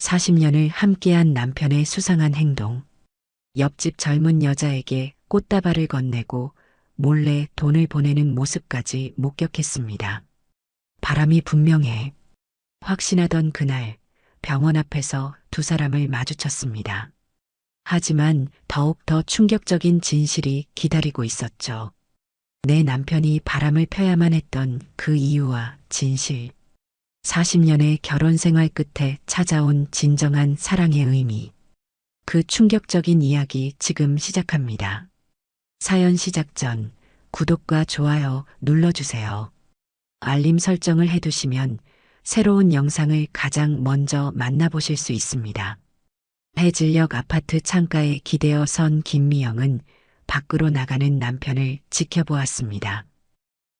40년을 함께한 남편의 수상한 행동. 옆집 젊은 여자에게 꽃다발을 건네고 몰래 돈을 보내는 모습까지 목격했습니다. 바람이 분명해. 확신하던 그날 병원 앞에서 두 사람을 마주쳤습니다. 하지만 더욱 더 충격적인 진실이 기다리고 있었죠. 내 남편이 바람을 펴야만 했던 그 이유와 진실. 40년의 결혼 생활 끝에 찾아온 진정한 사랑의 의미. 그 충격적인 이야기 지금 시작합니다. 사연 시작 전 구독과 좋아요 눌러주세요. 알림 설정을 해두시면 새로운 영상을 가장 먼저 만나보실 수 있습니다. 해질녘 아파트 창가에 기대어 선 김미영은 밖으로 나가는 남편을 지켜보았습니다.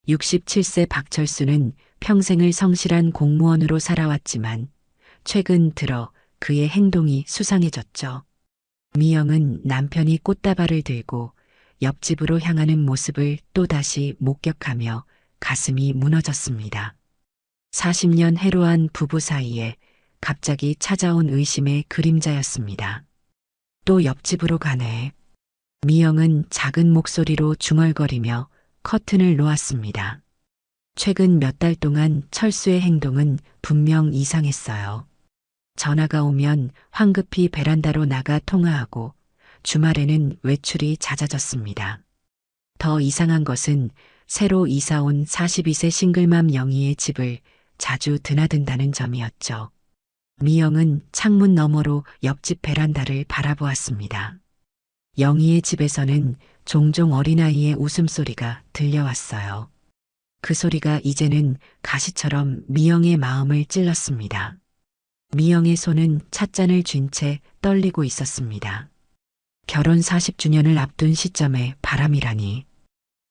67세 박철수는 평생을 성실한 공무원으로 살아왔지만 최근 들어 그의 행동이 수상해졌죠. 미영은 남편이 꽃다발을 들고 옆집으로 향하는 모습을 또다시 목격하며 가슴이 무너졌습니다. 40년 해로한 부부 사이에 갑자기 찾아온 의심의 그림자였습니다. 또 옆집으로 가네. 미영은 작은 목소리로 중얼거리며 커튼을 놓았습니다. 최근 몇 달 동안 철수의 행동은 분명 이상했어요. 전화가 오면 황급히 베란다로 나가 통화하고 주말에는 외출이 잦아졌습니다. 더 이상한 것은 새로 이사 온 42세 싱글맘 영희의 집을 자주 드나든다는 점이었죠. 미영은 창문 너머로 옆집 베란다를 바라보았습니다. 영희의 집에서는 종종 어린아이의 웃음소리가 들려왔어요. 그 소리가 이제는 가시처럼 미영의 마음을 찔렀습니다. 미영의 손은 찻잔을 쥔 채 떨리고 있었습니다. 결혼 40주년을 앞둔 시점에 바람이라니.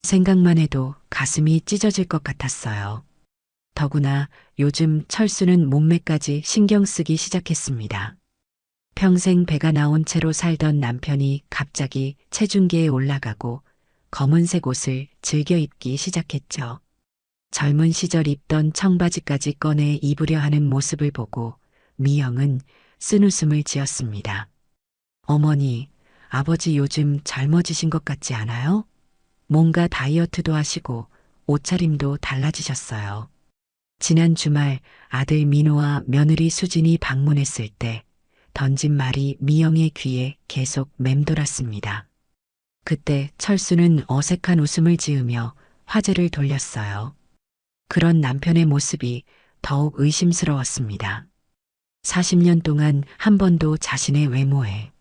생각만 해도 가슴이 찢어질 것 같았어요. 더구나 요즘 철수는 몸매까지 신경 쓰기 시작했습니다. 평생 배가 나온 채로 살던 남편이 갑자기 체중계에 올라가고 검은색 옷을 즐겨 입기 시작했죠. 젊은 시절 입던 청바지까지 꺼내 입으려 하는 모습을 보고 미영은 쓴웃음을 지었습니다. 어머니, 아버지 요즘 젊어지신 것 같지 않아요? 뭔가 다이어트도 하시고 옷차림도 달라지셨어요. 지난 주말 아들 민호와 며느리 수진이 방문했을 때 던진 말이 미영의 귀에 계속 맴돌았습니다. 그때 철수는 어색한 웃음을 지으며 화제를 돌렸어요. 그런 남편의 모습이 더욱 의심스러웠습니다. 40년 동안 한 번도 자신의 외모에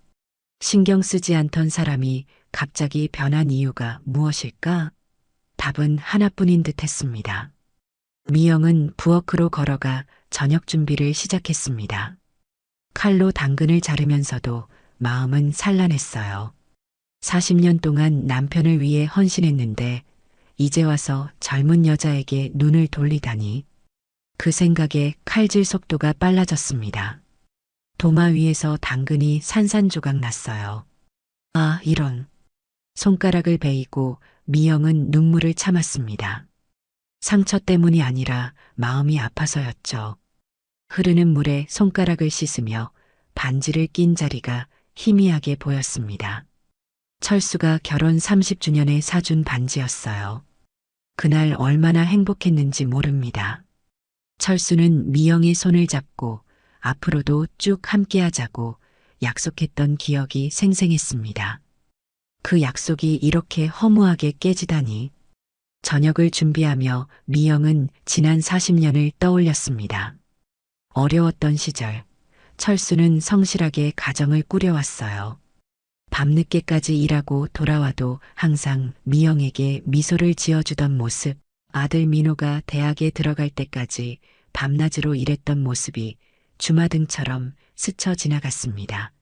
신경 쓰지 않던 사람이 갑자기 변한 이유가 무엇일까? 답은 하나뿐인 듯 했습니다. 미영은 부엌으로 걸어가 저녁 준비를 시작했습니다. 칼로 당근을 자르면서도 마음은 산란했어요. 40년 동안 남편을 위해 헌신했는데 이제 와서 젊은 여자에게 눈을 돌리다니. 그 생각에 칼질 속도가 빨라졌습니다. 도마 위에서 당근이 산산조각 났어요. 아, 이런. 손가락을 베이고 미영은 눈물을 참았습니다. 상처 때문이 아니라 마음이 아파서였죠. 흐르는 물에 손가락을 씻으며 반지를 낀 자리가 희미하게 보였습니다. 철수가 결혼 30주년에 사준 반지였어요. 그날 얼마나 행복했는지 모릅니다. 철수는 미영의 손을 잡고 앞으로도 쭉 함께하자고 약속했던 기억이 생생했습니다. 그 약속이 이렇게 허무하게 깨지다니. 저녁을 준비하며 미영은 지난 40년을 떠올렸습니다. 어려웠던 시절, 철수는 성실하게 가정을 꾸려왔어요. 밤늦게까지 일하고 돌아와도 항상 미영에게 미소를 지어주던 모습, 아들 민호가 대학에 들어갈 때까지 밤낮으로 일했던 모습이 주마등처럼 스쳐 지나갔습니다.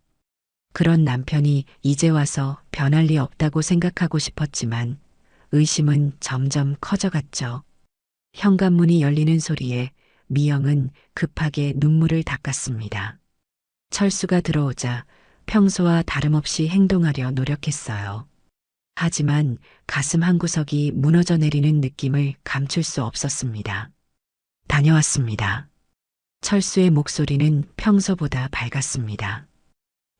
그런 남편이 이제 와서 변할 리 없다고 생각하고 싶었지만 의심은 점점 커져갔죠. 현관문이 열리는 소리에 미영은 급하게 눈물을 닦았습니다. 철수가 들어오자 평소와 다름없이 행동하려 노력했어요. 하지만 가슴 한구석이 무너져 내리는 느낌을 감출 수 없었습니다. 다녀왔습니다. 철수의 목소리는 평소보다 밝았습니다.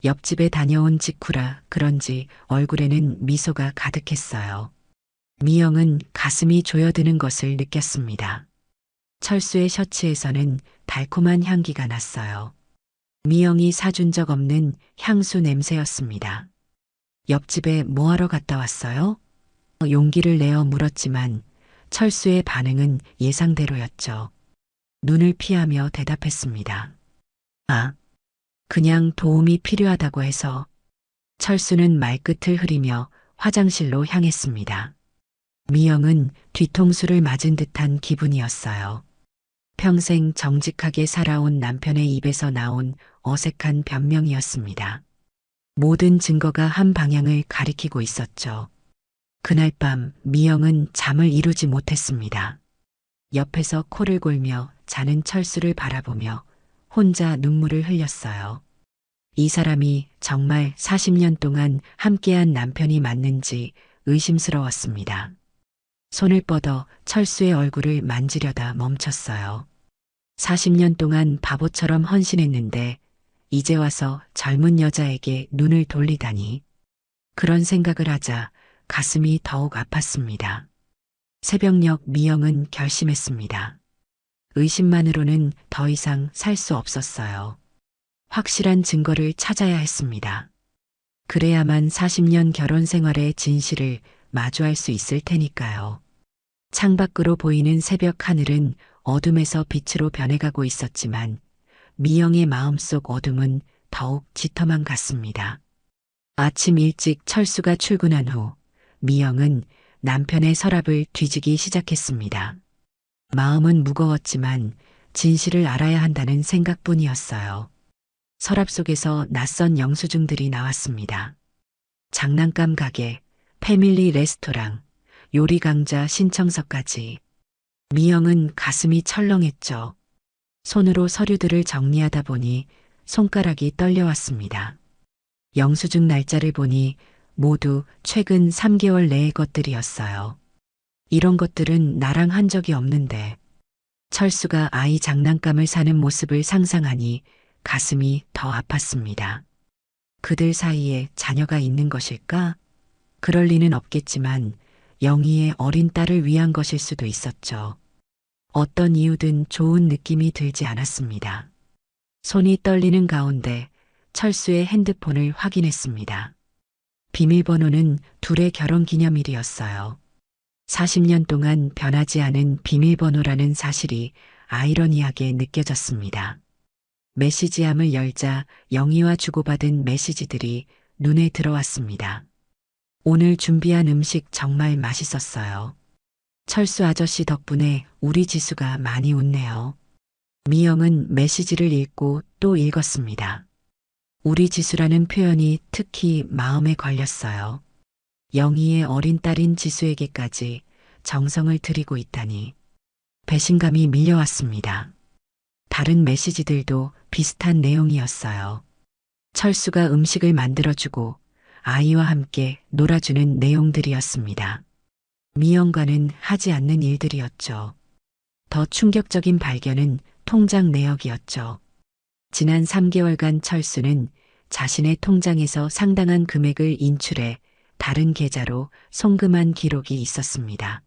옆집에 다녀온 직후라 그런지 얼굴에는 미소가 가득했어요. 미영은 가슴이 조여드는 것을 느꼈습니다. 철수의 셔츠에서는 달콤한 향기가 났어요. 미영이 사준 적 없는 향수 냄새였습니다. 옆집에 뭐하러 갔다 왔어요? 용기를 내어 물었지만 철수의 반응은 예상대로였죠. 눈을 피하며 대답했습니다. 아, 그냥 도움이 필요하다고 해서. 철수는 말끝을 흐리며 화장실로 향했습니다. 미영은 뒤통수를 맞은 듯한 기분이었어요. 평생 정직하게 살아온 남편의 입에서 나온 어색한 변명이었습니다. 모든 증거가 한 방향을 가리키고 있었죠. 그날 밤 미영은 잠을 이루지 못했습니다. 옆에서 코를 골며 자는 철수를 바라보며 혼자 눈물을 흘렸어요. 이 사람이 정말 40년 동안 함께한 남편이 맞는지 의심스러웠습니다. 손을 뻗어 철수의 얼굴을 만지려다 멈췄어요. 40년 동안 바보처럼 헌신했는데 이제 와서 젊은 여자에게 눈을 돌리다니. 그런 생각을 하자 가슴이 더욱 아팠습니다. 새벽녘 미영은 결심했습니다. 의심만으로는 더 이상 살 수 없었어요. 확실한 증거를 찾아야 했습니다. 그래야만 40년 결혼 생활의 진실을 마주할 수 있을 테니까요. 창밖으로 보이는 새벽 하늘은 어둠에서 빛으로 변해가고 있었지만 미영의 마음속 어둠은 더욱 짙어만 갔습니다. 아침 일찍 철수가 출근한 후 미영은 남편의 서랍을 뒤지기 시작했습니다. 마음은 무거웠지만 진실을 알아야 한다는 생각뿐이었어요. 서랍 속에서 낯선 영수증들이 나왔습니다. 장난감 가게, 패밀리 레스토랑, 요리 강좌 신청서까지. 미영은 가슴이 철렁했죠. 손으로 서류들을 정리하다 보니 손가락이 떨려왔습니다. 영수증 날짜를 보니 모두 최근 3개월 내의 것들이었어요. 이런 것들은 나랑 한 적이 없는데. 철수가 아이 장난감을 사는 모습을 상상하니 가슴이 더 아팠습니다. 그들 사이에 자녀가 있는 것일까? 그럴 리는 없겠지만 영희의 어린 딸을 위한 것일 수도 있었죠. 어떤 이유든 좋은 느낌이 들지 않았습니다. 손이 떨리는 가운데 철수의 핸드폰을 확인했습니다. 비밀번호는 둘의 결혼 기념일이었어요. 40년 동안 변하지 않은 비밀번호라는 사실이 아이러니하게 느껴졌습니다. 메시지함을 열자 영희와 주고받은 메시지들이 눈에 들어왔습니다. 오늘 준비한 음식 정말 맛있었어요. 철수 아저씨 덕분에 우리 지수가 많이 웃네요. 미영은 메시지를 읽고 또 읽었습니다. 우리 지수라는 표현이 특히 마음에 걸렸어요. 영희의 어린 딸인 지수에게까지 정성을 들이고 있다니. 배신감이 밀려왔습니다. 다른 메시지들도 비슷한 내용이었어요. 철수가 음식을 만들어주고 아이와 함께 놀아주는 내용들이었습니다. 미영과는 하지 않는 일들이었죠. 더 충격적인 발견은 통장 내역이었죠. 지난 3개월간 철수는 자신의 통장에서 상당한 금액을 인출해 다른 계좌로 송금한 기록이 있었습니다.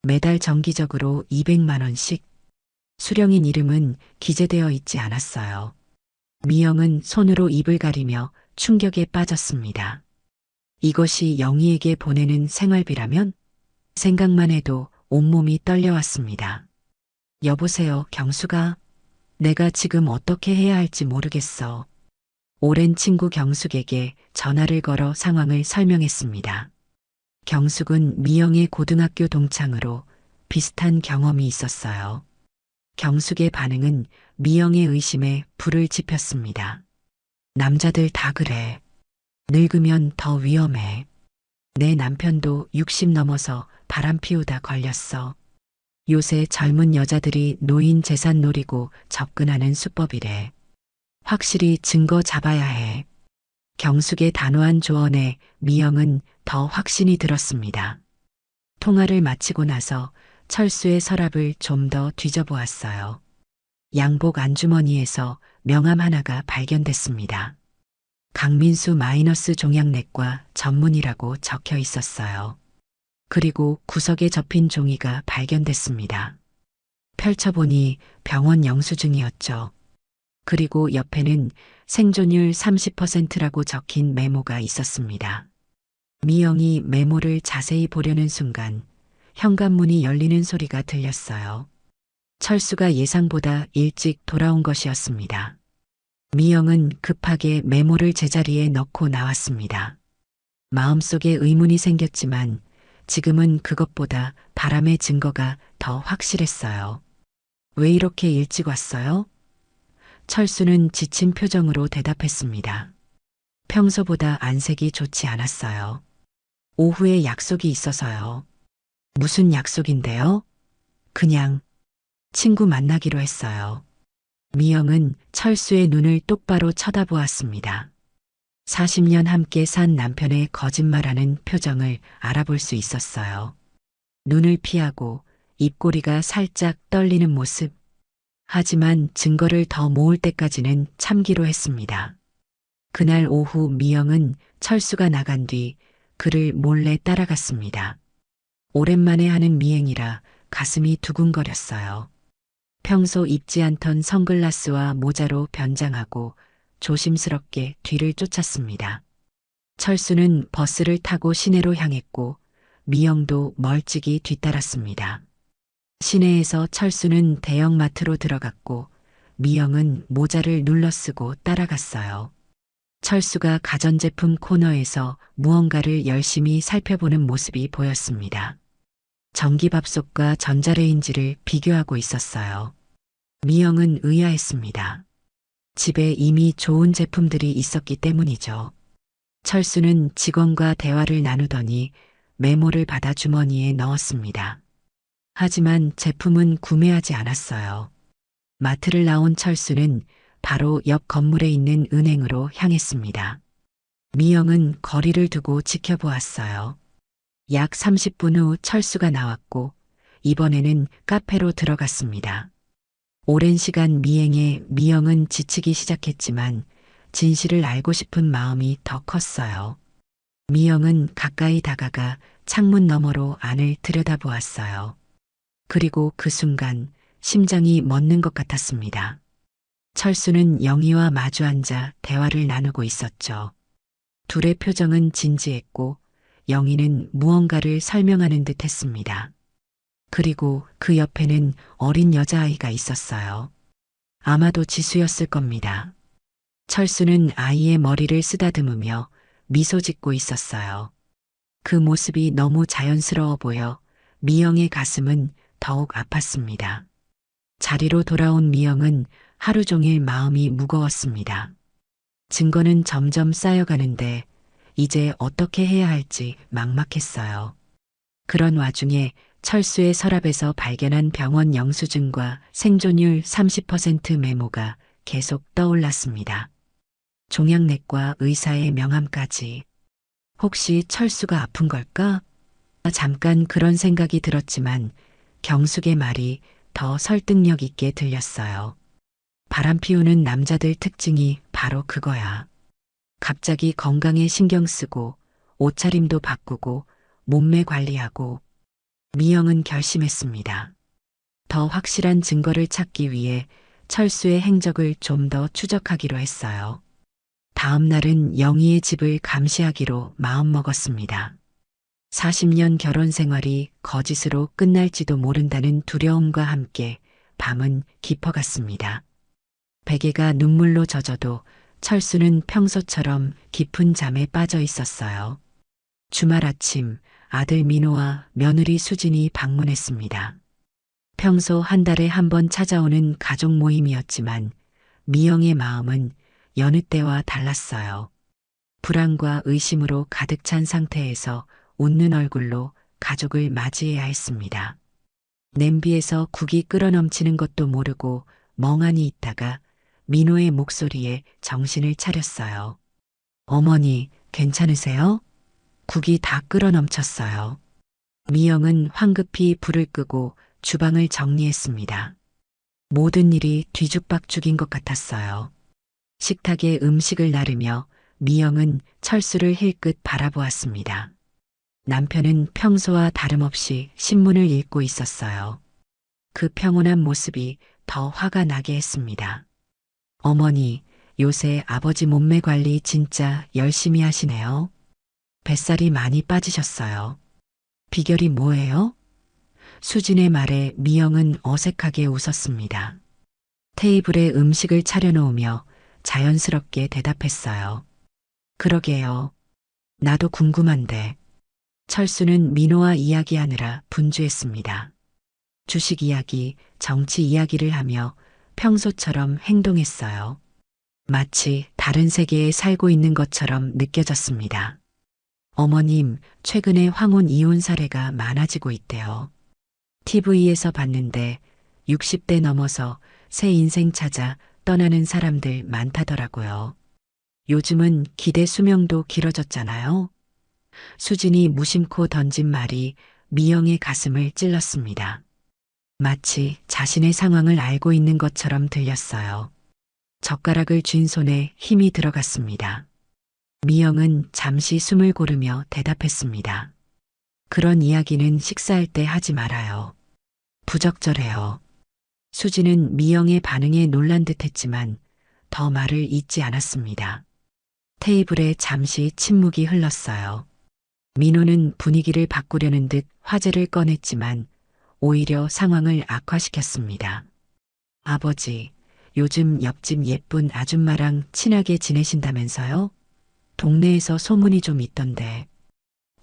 매달 정기적으로 200만 원씩. 수령인 이름은 기재되어 있지 않았어요. 미영은 손으로 입을 가리며 충격에 빠졌습니다. 이것이 영희에게 보내는 생활비라면? 생각만 해도 온몸이 떨려왔습니다. 여보세요, 경수가. 내가 지금 어떻게 해야 할지 모르겠어. 오랜 친구 경숙에게 전화를 걸어 상황을 설명했습니다. 경숙은 미영의 고등학교 동창으로 비슷한 경험이 있었어요. 경숙의 반응은 미영의 의심에 불을 지폈습니다. 남자들 다 그래. 늙으면 더 위험해. 내 남편도 60 넘어서 바람 피우다 걸렸어. 요새 젊은 여자들이 노인 재산 노리고 접근하는 수법이래. 확실히 증거 잡아야 해. 경숙의 단호한 조언에 미영은 더 확신이 들었습니다. 통화를 마치고 나서 철수의 서랍을 좀 더 뒤져보았어요. 양복 안주머니에서 명함 하나가 발견됐습니다. 강민수 마이너스 종양내과 전문이라고 적혀 있었어요. 그리고 구석에 접힌 종이가 발견됐습니다. 펼쳐보니 병원 영수증이었죠. 그리고 옆에는 생존율 30%라고 적힌 메모가 있었습니다. 미영이 메모를 자세히 보려는 순간 현관문이 열리는 소리가 들렸어요. 철수가 예상보다 일찍 돌아온 것이었습니다. 미영은 급하게 메모를 제자리에 넣고 나왔습니다. 마음속에 의문이 생겼지만 지금은 그것보다 바람의 증거가 더 확실했어요. 왜 이렇게 일찍 왔어요? 철수는 지친 표정으로 대답했습니다. 평소보다 안색이 좋지 않았어요. 오후에 약속이 있어서요. 무슨 약속인데요? 그냥 친구 만나기로 했어요. 미영은 철수의 눈을 똑바로 쳐다보았습니다. 40년 함께 산 남편의 거짓말하는 표정을 알아볼 수 있었어요. 눈을 피하고 입꼬리가 살짝 떨리는 모습. 하지만 증거를 더 모을 때까지는 참기로 했습니다. 그날 오후 미영은 철수가 나간 뒤 그를 몰래 따라갔습니다. 오랜만에 하는 미행이라 가슴이 두근거렸어요. 평소 입지 않던 선글라스와 모자로 변장하고 조심스럽게 뒤를 쫓았습니다. 철수는 버스를 타고 시내로 향했고 미영도 멀찍이 뒤따랐습니다. 시내에서 철수는 대형마트로 들어갔고 미영은 모자를 눌러쓰고 따라갔어요. 철수가 가전제품 코너에서 무언가를 열심히 살펴보는 모습이 보였습니다. 전기밥솥과 전자레인지를 비교하고 있었어요. 미영은 의아했습니다. 집에 이미 좋은 제품들이 있었기 때문이죠. 철수는 직원과 대화를 나누더니 메모를 받아 주머니에 넣었습니다. 하지만 제품은 구매하지 않았어요. 마트를 나온 철수는 바로 옆 건물에 있는 은행으로 향했습니다. 미영은 거리를 두고 지켜보았어요. 약 30분 후 철수가 나왔고 이번에는 카페로 들어갔습니다. 오랜 시간 미행에 미영은 지치기 시작했지만 진실을 알고 싶은 마음이 더 컸어요. 미영은 가까이 다가가 창문 너머로 안을 들여다보았어요. 그리고 그 순간 심장이 멎는 것 같았습니다. 철수는 영희와 마주 앉아 대화를 나누고 있었죠. 둘의 표정은 진지했고 영희는 무언가를 설명하는 듯 했습니다. 그리고 그 옆에는 어린 여자아이가 있었어요. 아마도 지수였을 겁니다. 철수는 아이의 머리를 쓰다듬으며 미소 짓고 있었어요. 그 모습이 너무 자연스러워 보여 미영의 가슴은 더욱 아팠습니다. 자리로 돌아온 미영은 하루 종일 마음이 무거웠습니다. 증거는 점점 쌓여가는데 이제 어떻게 해야 할지 막막했어요. 그런 와중에 철수의 서랍에서 발견한 병원 영수증과 생존율 30% 메모가 계속 떠올랐습니다. 종양내과 의사의 명함까지. 혹시 철수가 아픈 걸까? 잠깐 그런 생각이 들었지만 경숙의 말이 더 설득력 있게 들렸어요. 바람 피우는 남자들 특징이 바로 그거야. 갑자기 건강에 신경 쓰고 옷차림도 바꾸고 몸매 관리하고. 미영은 결심했습니다. 더 확실한 증거를 찾기 위해 철수의 행적을 좀 더 추적하기로 했어요. 다음 날은 영희의 집을 감시하기로 마음먹었습니다. 40년 결혼 생활이 거짓으로 끝날지도 모른다는 두려움과 함께 밤은 깊어갔습니다. 베개가 눈물로 젖어도 철수는 평소처럼 깊은 잠에 빠져 있었어요. 주말 아침 아들 민호와 며느리 수진이 방문했습니다. 평소 한 달에 한 번 찾아오는 가족 모임이었지만 미영의 마음은 여느 때와 달랐어요. 불안과 의심으로 가득 찬 상태에서 웃는 얼굴로 가족을 맞이해야 했습니다. 냄비에서 국이 끓어넘치는 것도 모르고 멍하니 있다가 민호의 목소리에 정신을 차렸어요. 어머니, 괜찮으세요? 국이 다 끓어넘쳤어요. 미영은 황급히 불을 끄고 주방을 정리했습니다. 모든 일이 뒤죽박죽인 것 같았어요. 식탁에 음식을 나르며 미영은 철수를 힐끗 바라보았습니다. 남편은 평소와 다름없이 신문을 읽고 있었어요. 그 평온한 모습이 더 화가 나게 했습니다. 어머니, 요새 아버지 몸매 관리 진짜 열심히 하시네요. 뱃살이 많이 빠지셨어요. 비결이 뭐예요? 수진의 말에 미영은 어색하게 웃었습니다. 테이블에 음식을 차려놓으며 자연스럽게 대답했어요. 그러게요. 나도 궁금한데. 철수는 민호와 이야기하느라 분주했습니다. 주식 이야기, 정치 이야기를 하며 평소처럼 행동했어요. 마치 다른 세계에 살고 있는 것처럼 느껴졌습니다. 어머님, 최근에 황혼 이혼 사례가 많아지고 있대요. TV에서 봤는데 60대 넘어서 새 인생 찾아 떠나는 사람들 많다더라고요. 요즘은 기대 수명도 길어졌잖아요. 수진이 무심코 던진 말이 미영의 가슴을 찔렀습니다. 마치 자신의 상황을 알고 있는 것처럼 들렸어요. 젓가락을 쥔 손에 힘이 들어갔습니다. 미영은 잠시 숨을 고르며 대답했습니다. 그런 이야기는 식사할 때 하지 말아요. 부적절해요. 수지는 미영의 반응에 놀란 듯 했지만 더 말을 잇지 않았습니다. 테이블에 잠시 침묵이 흘렀어요. 민호는 분위기를 바꾸려는 듯 화제를 꺼냈지만 오히려 상황을 악화시켰습니다. 아버지, 요즘 옆집 예쁜 아줌마랑 친하게 지내신다면서요? 동네에서 소문이 좀 있던데.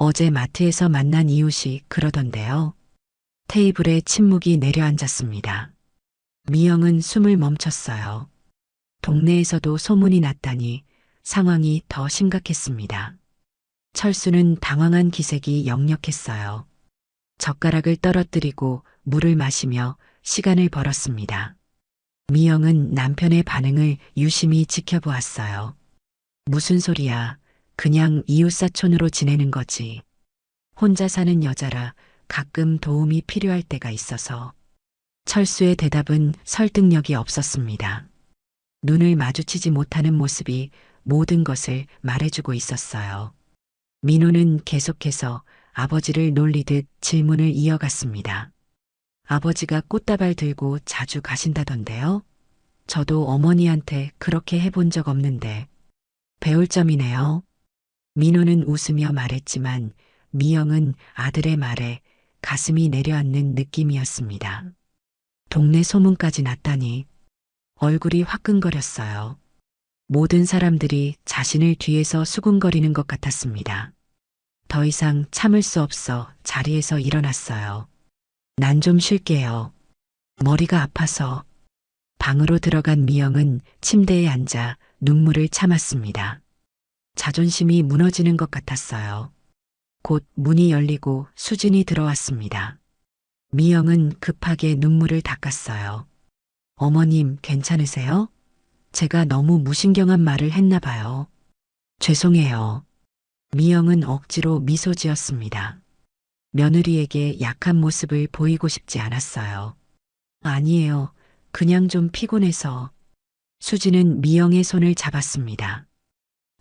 어제 마트에서 만난 이웃이 그러던데요. 테이블에 침묵이 내려앉았습니다. 미영은 숨을 멈췄어요. 동네에서도 소문이 났다니 상황이 더 심각했습니다. 철수는 당황한 기색이 역력했어요. 젓가락을 떨어뜨리고 물을 마시며 시간을 벌었습니다. 미영은 남편의 반응을 유심히 지켜보았어요. 무슨 소리야. 그냥 이웃사촌으로 지내는 거지. 혼자 사는 여자라 가끔 도움이 필요할 때가 있어서. 철수의 대답은 설득력이 없었습니다. 눈을 마주치지 못하는 모습이 모든 것을 말해주고 있었어요. 민호는 계속해서 아버지를 놀리듯 질문을 이어갔습니다. 아버지가 꽃다발 들고 자주 가신다던데요? 저도 어머니한테 그렇게 해본 적 없는데 배울 점이네요. 민호는 웃으며 말했지만 미영은 아들의 말에 가슴이 내려앉는 느낌이었습니다. 동네 소문까지 났다니 얼굴이 화끈거렸어요. 모든 사람들이 자신을 뒤에서 수군거리는 것 같았습니다. 더 이상 참을 수 없어 자리에서 일어났어요. 난 좀 쉴게요. 머리가 아파서. 방으로 들어간 미영은 침대에 앉아 눈물을 참았습니다. 자존심이 무너지는 것 같았어요. 곧 문이 열리고 수진이 들어왔습니다. 미영은 급하게 눈물을 닦았어요. 어머님, 괜찮으세요? 제가 너무 무신경한 말을 했나 봐요. 죄송해요. 미영은 억지로 미소 지었습니다. 며느리에게 약한 모습을 보이고 싶지 않았어요. 아니에요. 그냥 좀 피곤해서. 수지는 미영의 손을 잡았습니다.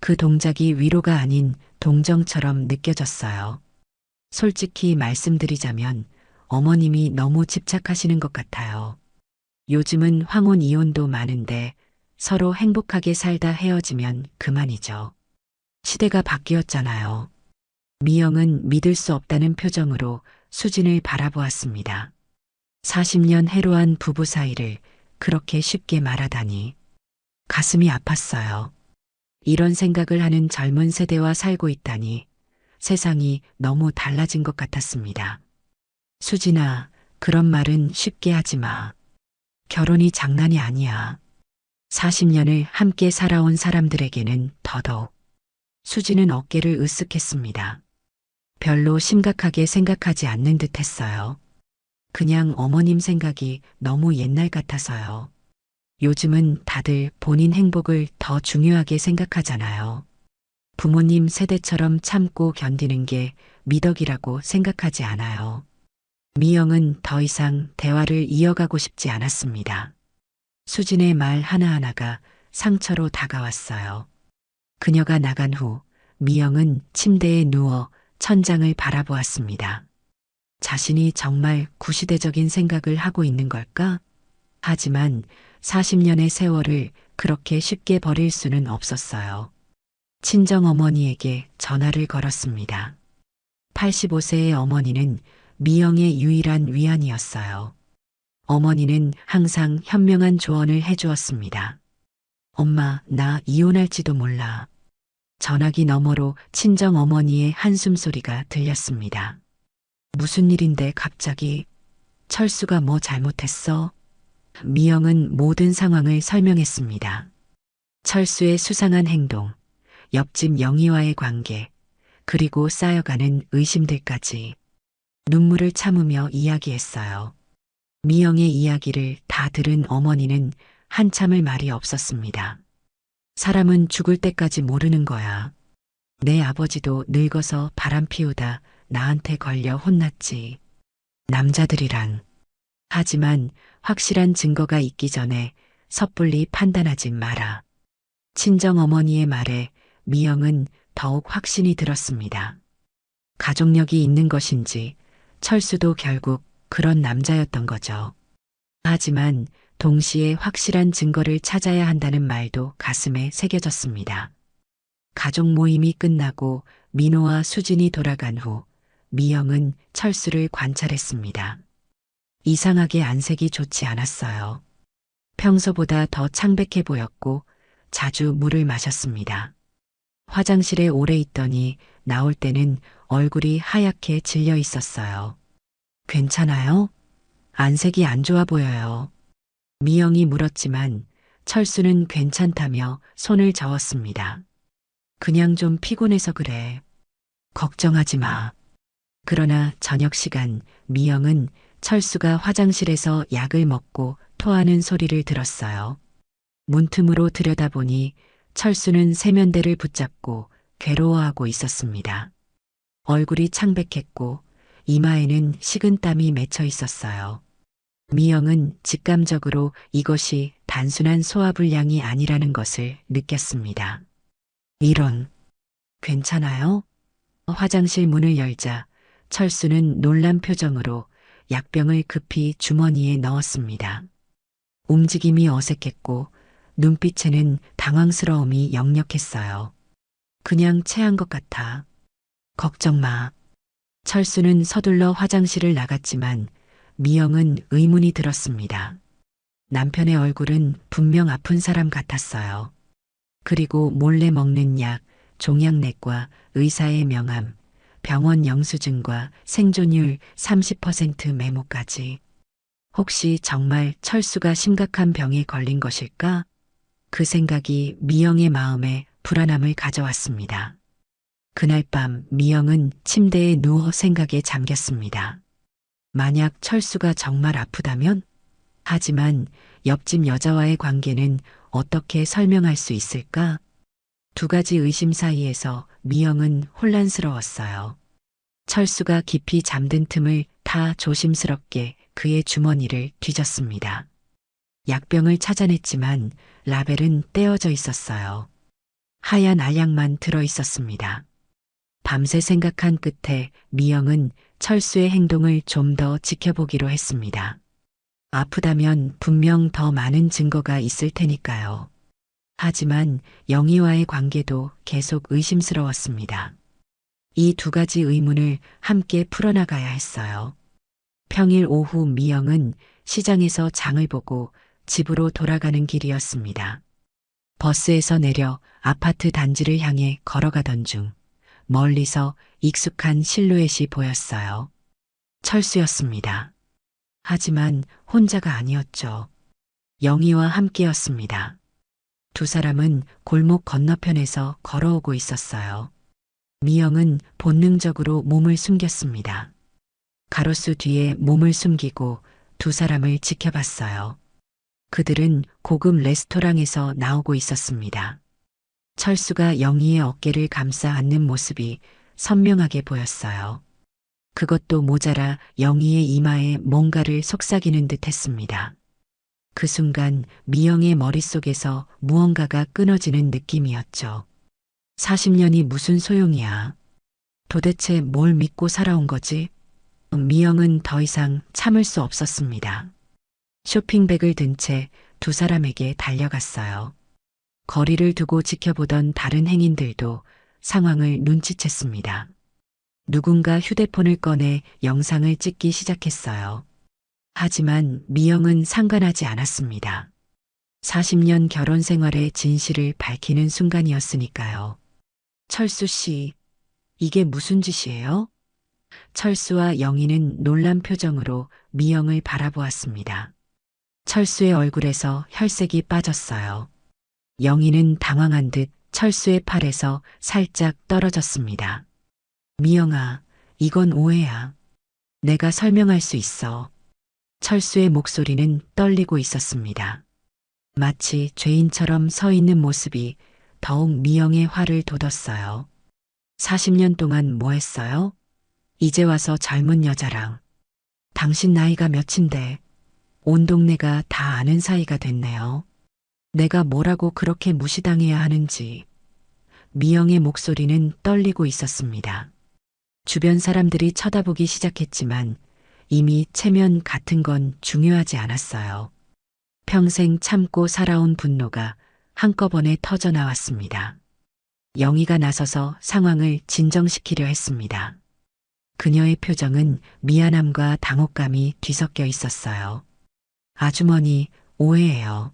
그 동작이 위로가 아닌 동정처럼 느껴졌어요. 솔직히 말씀드리자면 어머님이 너무 집착하시는 것 같아요. 요즘은 황혼 이혼도 많은데 서로 행복하게 살다 헤어지면 그만이죠. 시대가 바뀌었잖아요. 미영은 믿을 수 없다는 표정으로 수진을 바라보았습니다. 40년 해로한 부부 사이를 그렇게 쉽게 말하다니 가슴이 아팠어요. 이런 생각을 하는 젊은 세대와 살고 있다니 세상이 너무 달라진 것 같았습니다. 수진아, 그런 말은 쉽게 하지 마. 결혼이 장난이 아니야. 40년을 함께 살아온 사람들에게는 더더욱. 수지는 어깨를 으쓱했습니다. 별로 심각하게 생각하지 않는 듯 했어요. 그냥 어머님 생각이 너무 옛날 같아서요. 요즘은 다들 본인 행복을 더 중요하게 생각하잖아요. 부모님 세대처럼 참고 견디는 게 미덕이라고 생각하지 않아요. 미영은 더 이상 대화를 이어가고 싶지 않았습니다. 수진의 말 하나하나가 상처로 다가왔어요. 그녀가 나간 후 미영은 침대에 누워 천장을 바라보았습니다. 자신이 정말 구시대적인 생각을 하고 있는 걸까? 하지만 40년의 세월을 그렇게 쉽게 버릴 수는 없었어요. 친정어머니에게 전화를 걸었습니다. 85세의 어머니는 미영의 유일한 위안이었어요. 어머니는 항상 현명한 조언을 해주었습니다. 엄마, 나 이혼할지도 몰라. 전화기 너머로 친정어머니의 한숨 소리가 들렸습니다. 무슨 일인데 갑자기? 철수가 뭐 잘못했어? 미영은 모든 상황을 설명했습니다. 철수의 수상한 행동, 옆집 영희와의 관계, 그리고 쌓여가는 의심들까지 눈물을 참으며 이야기했어요. 미영의 이야기를 다 들은 어머니는 한참을 말이 없었습니다. 사람은 죽을 때까지 모르는 거야. 내 아버지도 늙어서 바람 피우다 나한테 걸려 혼났지. 남자들이란. 하지만 확실한 증거가 있기 전에 섣불리 판단하지 마라. 친정어머니의 말에 미영은 더욱 확신이 들었습니다. 가족력이 있는 것인지 철수도 결국 그런 남자였던 거죠. 하지만 동시에 확실한 증거를 찾아야 한다는 말도 가슴에 새겨졌습니다. 가족 모임이 끝나고 민호와 수진이 돌아간 후 미영은 철수를 관찰했습니다. 이상하게 안색이 좋지 않았어요. 평소보다 더 창백해 보였고 자주 물을 마셨습니다. 화장실에 오래 있더니 나올 때는 얼굴이 하얗게 질려 있었어요. 괜찮아요? 안색이 안 좋아 보여요. 미영이 물었지만 철수는 괜찮다며 손을 저었습니다. 그냥 좀 피곤해서 그래. 걱정하지 마. 그러나 저녁 시간 미영은 철수가 화장실에서 약을 먹고 토하는 소리를 들었어요. 문틈으로 들여다보니 철수는 세면대를 붙잡고 괴로워하고 있었습니다. 얼굴이 창백했고 이마에는 식은땀이 맺혀 있었어요. 미영은 직감적으로 이것이 단순한 소화불량이 아니라는 것을 느꼈습니다. 이런, 괜찮아요? 화장실 문을 열자 철수는 놀란 표정으로 약병을 급히 주머니에 넣었습니다. 움직임이 어색했고 눈빛에는 당황스러움이 역력했어요. 그냥 체한 것 같아. 걱정 마. 철수는 서둘러 화장실을 나갔지만 미영은 의문이 들었습니다. 남편의 얼굴은 분명 아픈 사람 같았어요. 그리고 몰래 먹는 약, 종양내과, 의사의 명함, 병원 영수증과 생존율 30% 메모까지. 혹시 정말 철수가 심각한 병에 걸린 것일까? 그 생각이 미영의 마음에 불안함을 가져왔습니다. 그날 밤 미영은 침대에 누워 생각에 잠겼습니다. 만약 철수가 정말 아프다면? 하지만 옆집 여자와의 관계는 어떻게 설명할 수 있을까? 두 가지 의심 사이에서 미영은 혼란스러웠어요. 철수가 깊이 잠든 틈을 타 조심스럽게 그의 주머니를 뒤졌습니다. 약병을 찾아냈지만 라벨은 떼어져 있었어요. 하얀 알약만 들어 있었습니다. 밤새 생각한 끝에 미영은 철수의 행동을 좀 더 지켜보기로 했습니다. 아프다면 분명 더 많은 증거가 있을 테니까요. 하지만 영희와의 관계도 계속 의심스러웠습니다. 이 두 가지 의문을 함께 풀어나가야 했어요. 평일 오후 미영은 시장에서 장을 보고 집으로 돌아가는 길이었습니다. 버스에서 내려 아파트 단지를 향해 걸어가던 중 멀리서 익숙한 실루엣이 보였어요. 철수였습니다. 하지만 혼자가 아니었죠. 영희와 함께였습니다. 두 사람은 골목 건너편에서 걸어오고 있었어요. 미영은 본능적으로 몸을 숨겼습니다. 가로수 뒤에 몸을 숨기고 두 사람을 지켜봤어요. 그들은 고급 레스토랑에서 나오고 있었습니다. 철수가 영희의 어깨를 감싸 안는 모습이 선명하게 보였어요. 그것도 모자라 영희의 이마에 뭔가를 속삭이는 듯 했습니다. 그 순간 미영의 머릿속에서 무언가가 끊어지는 느낌이었죠. 40년이 무슨 소용이야. 도대체 뭘 믿고 살아온 거지? 미영은 더 이상 참을 수 없었습니다. 쇼핑백을 든 채 두 사람에게 달려갔어요. 거리를 두고 지켜보던 다른 행인들도 상황을 눈치챘습니다. 누군가 휴대폰을 꺼내 영상을 찍기 시작했어요. 하지만 미영은 상관하지 않았습니다. 40년 결혼 생활의 진실을 밝히는 순간이었으니까요. 철수 씨, 이게 무슨 짓이에요? 철수와 영희는 놀란 표정으로 미영을 바라보았습니다. 철수의 얼굴에서 혈색이 빠졌어요. 영희는 당황한 듯 철수의 팔에서 살짝 떨어졌습니다. 미영아, 이건 오해야. 내가 설명할 수 있어. 철수의 목소리는 떨리고 있었습니다. 마치 죄인처럼 서 있는 모습이 더욱 미영의 화를 돋웠어요. 40년 동안 뭐 했어요? 이제 와서 젊은 여자랑. 당신 나이가 몇인데 온 동네가 다 아는 사이가 됐네요. 내가 뭐라고 그렇게 무시당해야 하는지. 미영의 목소리는 떨리고 있었습니다. 주변 사람들이 쳐다보기 시작했지만 이미 체면 같은 건 중요하지 않았어요. 평생 참고 살아온 분노가 한꺼번에 터져 나왔습니다. 영희가 나서서 상황을 진정시키려 했습니다. 그녀의 표정은 미안함과 당혹감이 뒤섞여 있었어요. 아주머니, 오해예요.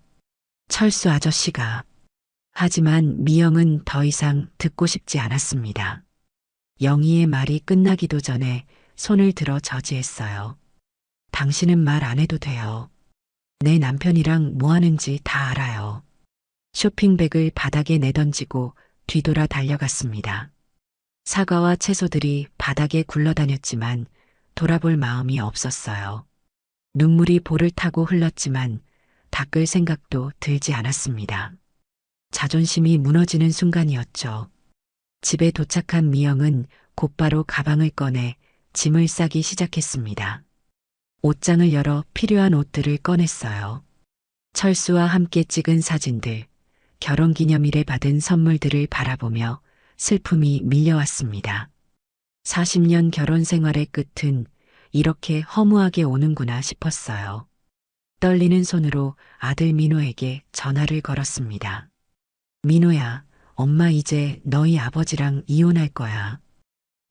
철수 아저씨가. 하지만 미영은 더 이상 듣고 싶지 않았습니다. 영희의 말이 끝나기도 전에 손을 들어 저지했어요. 당신은 말 안 해도 돼요. 내 남편이랑 뭐 하는지 다 알아요. 쇼핑백을 바닥에 내던지고 뒤돌아 달려갔습니다. 사과와 채소들이 바닥에 굴러다녔지만 돌아볼 마음이 없었어요. 눈물이 볼을 타고 흘렀지만 닦을 생각도 들지 않았습니다. 자존심이 무너지는 순간이었죠. 집에 도착한 미영은 곧바로 가방을 꺼내 짐을 싸기 시작했습니다. 옷장을 열어 필요한 옷들을 꺼냈어요. 철수와 함께 찍은 사진들, 결혼기념일에 받은 선물들을 바라보며 슬픔이 밀려왔습니다. 40년 결혼 생활의 끝은 이렇게 허무하게 오는구나 싶었어요. 떨리는 손으로 아들 민호에게 전화를 걸었습니다. 민호야, 엄마 이제 너희 아버지랑 이혼할 거야.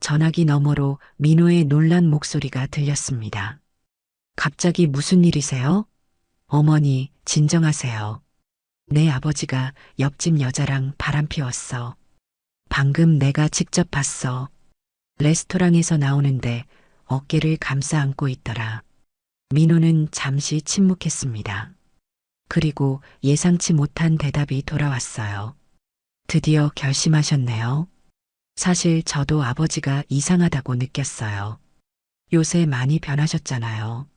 전화기 너머로 민호의 놀란 목소리가 들렸습니다. 갑자기 무슨 일이세요? 어머니, 진정하세요. 내 아버지가 옆집 여자랑 바람 피웠어. 방금 내가 직접 봤어. 레스토랑에서 나오는데 어깨를 감싸 안고 있더라. 민호는 잠시 침묵했습니다. 그리고 예상치 못한 대답이 돌아왔어요. 드디어 결심하셨네요. 사실 저도 아버지가 이상하다고 느꼈어요. 요새 많이 변하셨잖아요.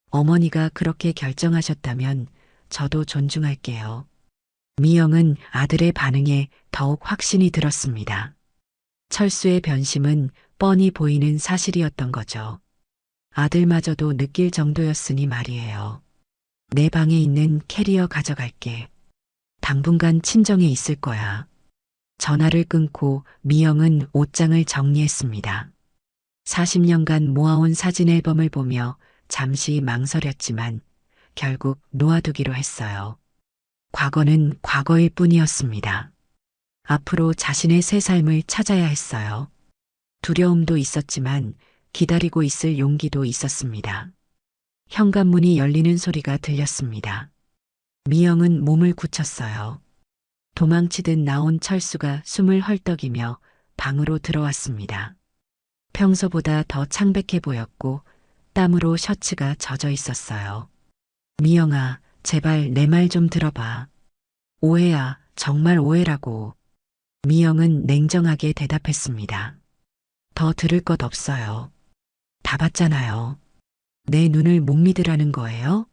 어머니가 그렇게 결정하셨다면 저도 존중할게요. 미영은 아들의 반응에 더욱 확신이 들었습니다. 철수의 변심은 뻔히 보이는 사실이었던 거죠. 아들마저도 느낄 정도였으니 말이에요. 내 방에 있는 캐리어 가져갈게. 당분간 친정에 있을 거야. 전화를 끊고 미영은 옷장을 정리했습니다. 40년간 모아온 사진 앨범을 보며 잠시 망설였지만 결국 놓아두기로 했어요. 과거는 과거일 뿐이었습니다. 앞으로 자신의 새 삶을 찾아야 했어요. 두려움도 있었지만 기다리고 있을 용기도 있었습니다. 현관문이 열리는 소리가 들렸습니다. 미영은 몸을 굳혔어요. 도망치듯 나온 철수가 숨을 헐떡이며 방으로 들어왔습니다. 평소보다 더 창백해 보였고 땀으로 셔츠가 젖어 있었어요. 미영아, 제발 내 말 좀 들어봐. 오해야, 정말 오해라고. 미영은 냉정하게 대답했습니다. 더 들을 것 없어요. 다 봤잖아요. 내 눈을 못 믿으라는 거예요?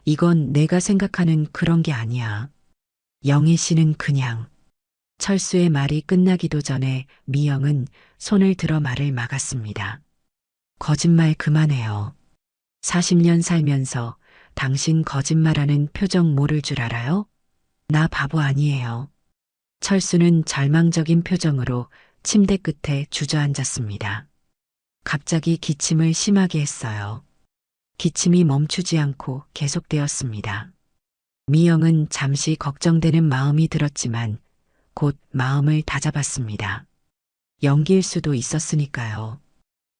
이건 내가 생각하는 그런 게 아니야. 영희 씨는 그냥. 철수의 말이 끝나기도 전에 미영은 손을 들어 말을 막았습니다. 거짓말 그만해요. 40년 살면서 당신 거짓말하는 표정 모를 줄 알아요? 나 바보 아니에요. 철수는 절망적인 표정으로 침대 끝에 주저앉았습니다. 갑자기 기침을 심하게 했어요. 기침이 멈추지 않고 계속되었습니다. 미영은 잠시 걱정되는 마음이 들었지만 곧 마음을 다잡았습니다. 연기일 수도 있었으니까요.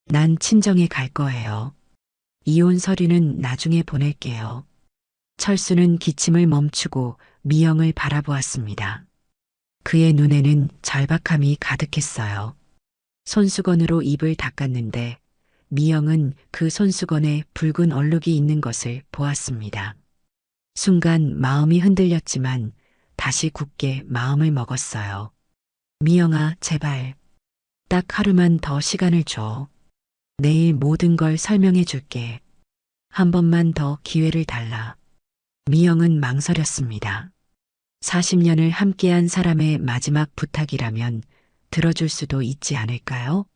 난 친정에 갈 거예요. 이혼 서류는 나중에 보낼게요. 철수는 기침을 멈추고 미영을 바라보았습니다. 그의 눈에는 절박함이 가득했어요. 손수건으로 입을 닦았는데 미영은 그 손수건에 붉은 얼룩이 있는 것을 보았습니다. 순간 마음이 흔들렸지만 다시 굳게 마음을 먹었어요. 미영아, 제발. 딱 하루만 더 시간을 줘. 내일 모든 걸 설명해 줄게. 한 번만 더 기회를 달라. 미영은 망설였습니다. 40년을 함께한 사람의 마지막 부탁이라면 들어줄 수도 있지 않을까요?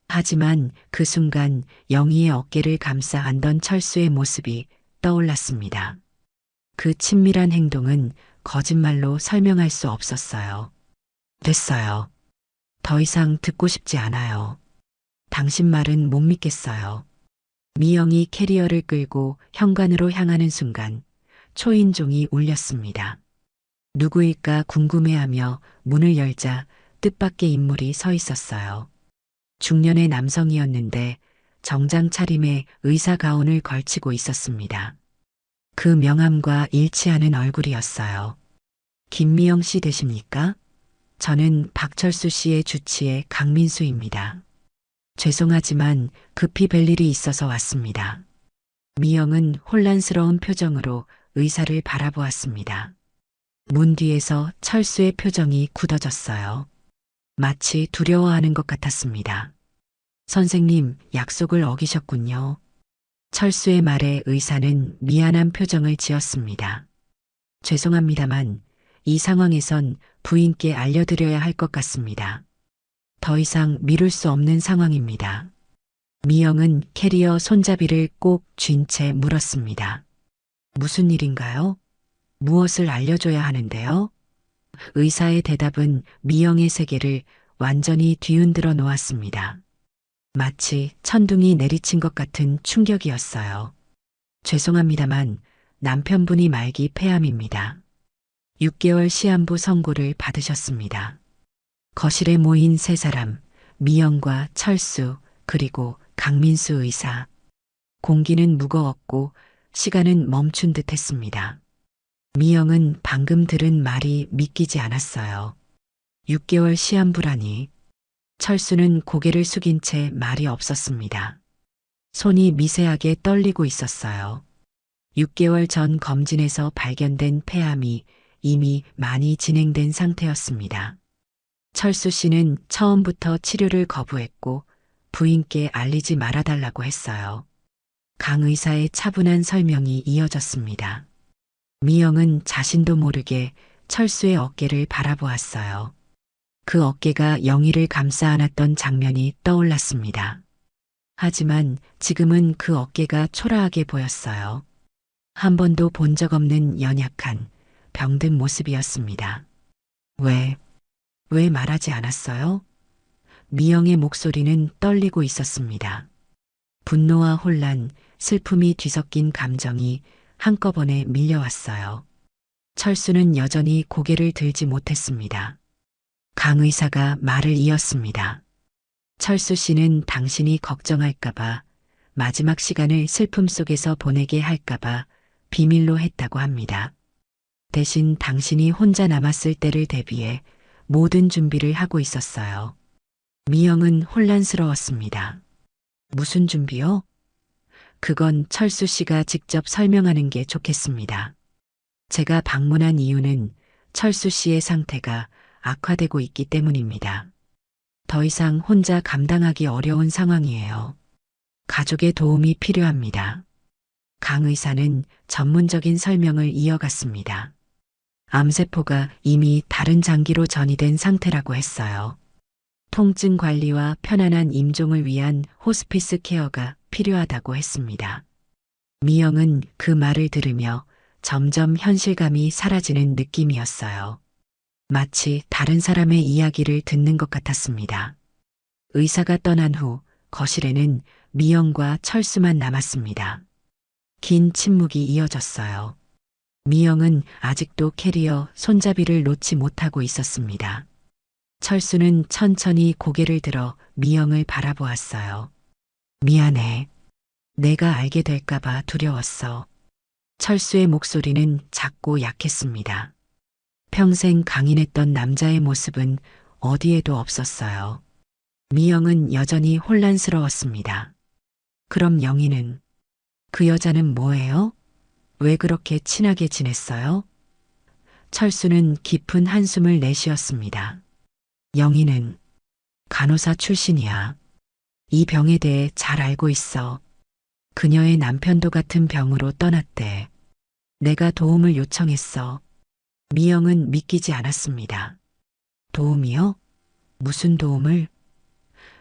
하지만 그 순간 영희의 어깨를 감싸 안던 철수의 모습이 떠올랐습니다. 그 친밀한 행동은 거짓말로 설명할 수 없었어요. 됐어요. 더 이상 듣고 싶지 않아요. 당신 말은 못 믿겠어요. 미영이 캐리어를 끌고 현관으로 향하는 순간 초인종이 울렸습니다. 누구일까 궁금해하며 문을 열자 뜻밖의 인물이 서 있었어요. 중년의 남성이었는데 정장 차림에 의사 가운을 걸치고 있었습니다. 그 명함과 일치하는 얼굴이었어요. 김미영 씨 되십니까? 저는 박철수 씨의 주치의 강민수입니다. 죄송하지만 급히 뵐 일이 있어서 왔습니다. 미영은 혼란스러운 표정으로 의사를 바라보았습니다. 문 뒤에서 철수의 표정이 굳어졌어요. 마치 두려워하는 것 같았습니다. 선생님, 약속을 어기셨군요. 철수의 말에 의사는 미안한 표정을 지었습니다. 죄송합니다만 이 상황에선 부인께 알려드려야 할 것 같습니다. 더 이상 미룰 수 없는 상황입니다. 미영은 캐리어 손잡이를 꼭 쥔 채 물었습니다. 무슨 일인가요? 무엇을 알려줘야 하는데요? 의사의 대답은 미영의 세계를 완전히 뒤흔들어 놓았습니다. 마치 천둥이 내리친 것 같은 충격이었어요. 죄송합니다만 남편분이 말기 폐암입니다. 6개월 시한부 선고를 받으셨습니다. 거실에 모인 세 사람, 미영과 철수, 그리고 강민수 의사. 공기는 무거웠고 시간은 멈춘 듯 했습니다. 미영은 방금 들은 말이 믿기지 않았어요. 6개월 시한부라니. 철수는 고개를 숙인 채 말이 없었습니다. 손이 미세하게 떨리고 있었어요. 6개월 전 검진에서 발견된 폐암이 이미 많이 진행된 상태였습니다. 철수 씨는 처음부터 치료를 거부했고 부인께 알리지 말아달라고 했어요. 강 의사의 차분한 설명이 이어졌습니다. 미영은 자신도 모르게 철수의 어깨를 바라보았어요. 그 어깨가 영희를 감싸 안았던 장면이 떠올랐습니다. 하지만 지금은 그 어깨가 초라하게 보였어요. 한 번도 본 적 없는 연약한, 병든 모습이었습니다. 왜 말하지 않았어요? 미영의 목소리는 떨리고 있었습니다. 분노와 혼란, 슬픔이 뒤섞인 감정이 한꺼번에 밀려왔어요. 철수는 여전히 고개를 들지 못했습니다. 강 의사가 말을 이었습니다. 철수 씨는 당신이 걱정할까봐, 마지막 시간을 슬픔 속에서 보내게 할까봐 비밀로 했다고 합니다. 대신 당신이 혼자 남았을 때를 대비해 모든 준비를 하고 있었어요. 미영은 혼란스러웠습니다. 무슨 준비요? 그건 철수 씨가 직접 설명하는 게 좋겠습니다. 제가 방문한 이유는 철수 씨의 상태가 악화되고 있기 때문입니다. 더 이상 혼자 감당하기 어려운 상황이에요. 가족의 도움이 필요합니다. 강 의사는 전문적인 설명을 이어갔습니다. 암세포가 이미 다른 장기로 전이된 상태라고 했어요. 통증 관리와 편안한 임종을 위한 호스피스 케어가 필요하다고 했습니다. 미영은 그 말을 들으며 점점 현실감이 사라지는 느낌이었어요. 마치 다른 사람의 이야기를 듣는 것 같았습니다. 의사가 떠난 후 거실에는 미영과 철수만 남았습니다. 긴 침묵이 이어졌어요. 미영은 아직도 캐리어 손잡이를 놓지 못하고 있었습니다. 철수는 천천히 고개를 들어 미영을 바라보았어요. 미안해. 내가 알게 될까봐 두려웠어. 철수의 목소리는 작고 약했습니다. 평생 강인했던 남자의 모습은 어디에도 없었어요. 미영은 여전히 혼란스러웠습니다. 그럼 영희는? 그 여자는 뭐예요? 왜 그렇게 친하게 지냈어요? 철수는 깊은 한숨을 내쉬었습니다. 영희는 간호사 출신이야. 이 병에 대해 잘 알고 있어. 그녀의 남편도 같은 병으로 떠났대. 내가 도움을 요청했어. 미영은 믿기지 않았습니다. 도움이요? 무슨 도움을?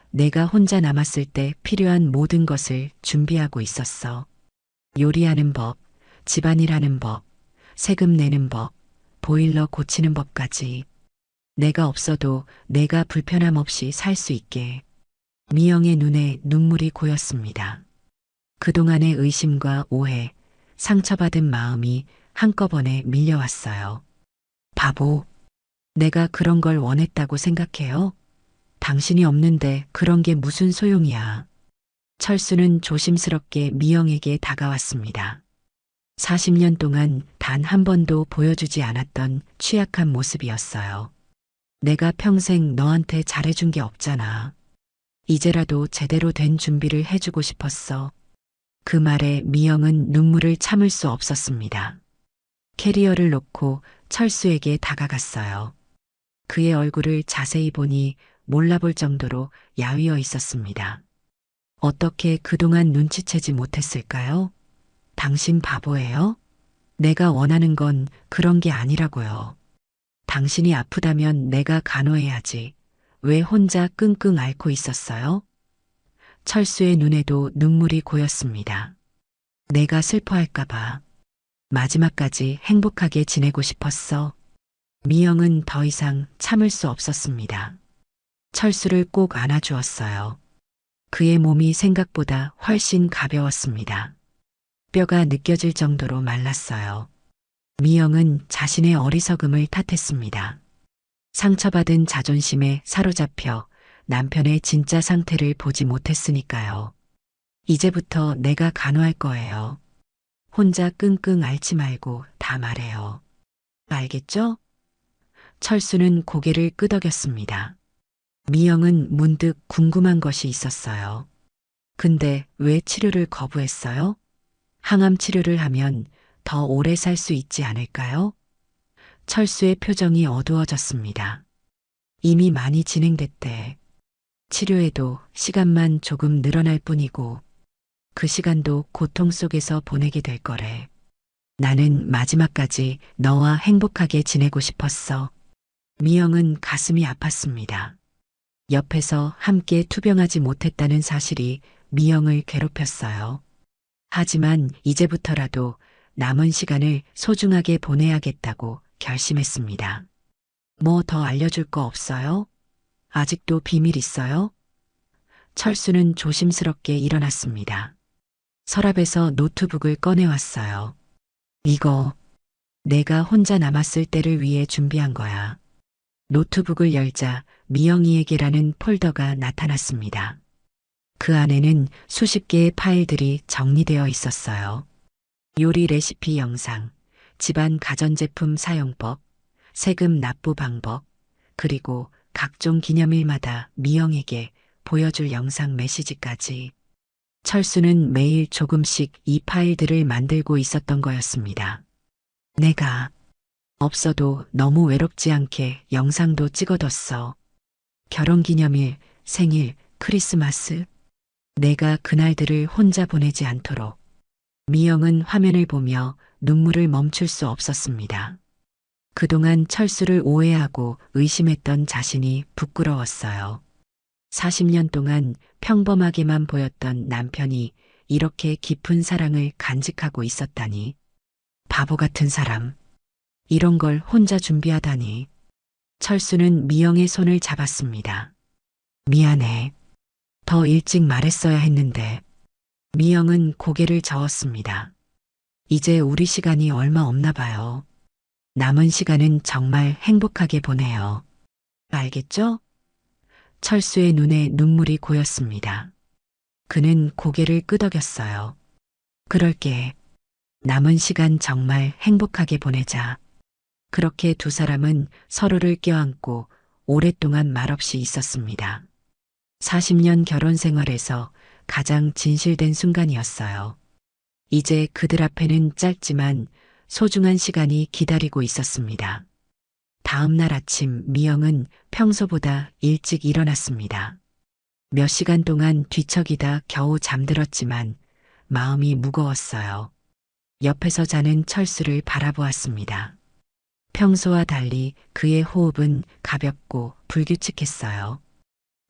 내가 혼자 남았을 때 필요한 모든 것을 준비하고 있었어. 요리하는 법, 집안일하는 법, 세금 내는 법, 보일러 고치는 법까지. 내가 없어도 내가 불편함 없이 살 수 있게. 미영의 눈에 눈물이 고였습니다. 그동안의 의심과 오해, 상처받은 마음이 한꺼번에 밀려왔어요. 바보. 내가 그런 걸 원했다고 생각해요? 당신이 없는데 그런 게 무슨 소용이야. 철수는 조심스럽게 미영에게 다가왔습니다. 40년 동안 단 한 번도 보여주지 않았던 취약한 모습이었어요. 내가 평생 너한테 잘해준 게 없잖아. 이제라도 제대로 된 준비를 해주고 싶었어. 그 말에 미영은 눈물을 참을 수 없었습니다. 캐리어를 놓고 철수에게 다가갔어요. 그의 얼굴을 자세히 보니 몰라볼 정도로 야위어 있었습니다. 어떻게 그동안 눈치채지 못했을까요? 당신 바보예요? 내가 원하는 건 그런 게 아니라고요. 당신이 아프다면 내가 간호해야지. 왜 혼자 끙끙 앓고 있었어요? 철수의 눈에도 눈물이 고였습니다. 내가 슬퍼할까봐. 마지막까지 행복하게 지내고 싶었어. 미영은 더 이상 참을 수 없었습니다. 철수를 꼭 안아주었어요. 그의 몸이 생각보다 훨씬 가벼웠습니다. 뼈가 느껴질 정도로 말랐어요. 미영은 자신의 어리석음을 탓했습니다. 상처받은 자존심에 사로잡혀 남편의 진짜 상태를 보지 못했으니까요. 이제부터 내가 간호할 거예요. 혼자 끙끙 앓지 말고 다 말해요. 알겠죠? 철수는 고개를 끄덕였습니다. 미영은 문득 궁금한 것이 있었어요. 근데 왜 치료를 거부했어요? 항암 치료를 하면 더 오래 살 수 있지 않을까요? 철수의 표정이 어두워졌습니다. 이미 많이 진행됐대. 치료에도 시간만 조금 늘어날 뿐이고 그 시간도 고통 속에서 보내게 될 거래. 나는 마지막까지 너와 행복하게 지내고 싶었어. 미영은 가슴이 아팠습니다. 옆에서 함께 투병하지 못했다는 사실이 미영을 괴롭혔어요. 하지만 이제부터라도 남은 시간을 소중하게 보내야겠다고 결심했습니다. 뭐 더 알려줄 거 없어요? 아직도 비밀 있어요? 철수는 조심스럽게 일어났습니다. 서랍에서 노트북을 꺼내왔어요. 이거 내가 혼자 남았을 때를 위해 준비한 거야. 노트북을 열자 미영이에게라는 폴더가 나타났습니다. 그 안에는 수십 개의 파일들이 정리되어 있었어요. 요리 레시피 영상, 집안 가전제품 사용법, 세금 납부 방법, 그리고 각종 기념일마다 미영에게 보여줄 영상 메시지까지. 철수는 매일 조금씩 이 파일들을 만들고 있었던 거였습니다. 내가 없어도 너무 외롭지 않게 영상도 찍어뒀어. 결혼기념일, 생일, 크리스마스. 내가 그날들을 혼자 보내지 않도록. 미영은 화면을 보며 눈물을 멈출 수 없었습니다. 그동안 철수를 오해하고 의심했던 자신이 부끄러웠어요. 40년 동안 평범하게만 보였던 남편이 이렇게 깊은 사랑을 간직하고 있었다니. 바보 같은 사람. 이런 걸 혼자 준비하다니. 철수는 미영의 손을 잡았습니다. 미안해. 더 일찍 말했어야 했는데. 미영은 고개를 저었습니다. 이제 우리 시간이 얼마 없나 봐요. 남은 시간은 정말 행복하게 보내요. 알겠죠? 철수의 눈에 눈물이 고였습니다. 그는 고개를 끄덕였어요. 그럴게. 남은 시간 정말 행복하게 보내자. 그렇게 두 사람은 서로를 껴안고 오랫동안 말없이 있었습니다. 40년 결혼 생활에서 가장 진실된 순간이었어요. 이제 그들 앞에는 짧지만 소중한 시간이 기다리고 있었습니다. 다음 날 아침 미영은 평소보다 일찍 일어났습니다. 몇 시간 동안 뒤척이다 겨우 잠들었지만 마음이 무거웠어요. 옆에서 자는 철수를 바라보았습니다. 평소와 달리 그의 호흡은 가볍고 불규칙했어요.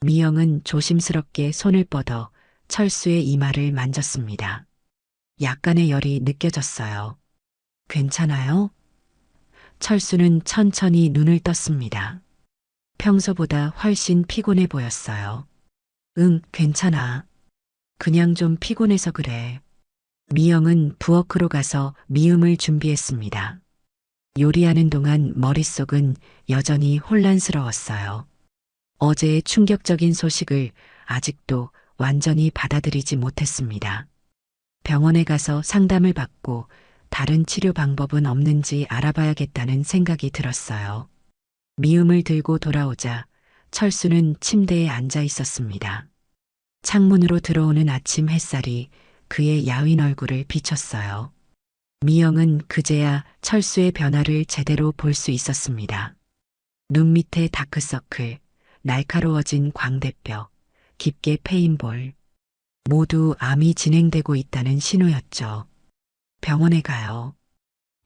미영은 조심스럽게 손을 뻗어 철수의 이마를 만졌습니다. 약간의 열이 느껴졌어요. 괜찮아요? 철수는 천천히 눈을 떴습니다. 평소보다 훨씬 피곤해 보였어요. 응, 괜찮아. 그냥 좀 피곤해서 그래. 미영은 부엌으로 가서 미음을 준비했습니다. 요리하는 동안 머릿속은 여전히 혼란스러웠어요. 어제의 충격적인 소식을 아직도 완전히 받아들이지 못했습니다. 병원에 가서 상담을 받고 다른 치료 방법은 없는지 알아봐야겠다는 생각이 들었어요. 미음을 들고 돌아오자 철수는 침대에 앉아 있었습니다. 창문으로 들어오는 아침 햇살이 그의 야윈 얼굴을 비췄어요. 미영은 그제야 철수의 변화를 제대로 볼 수 있었습니다. 눈 밑에 다크서클, 날카로워진 광대뼈, 깊게 패인 볼. 모두 암이 진행되고 있다는 신호였죠. 병원에 가요.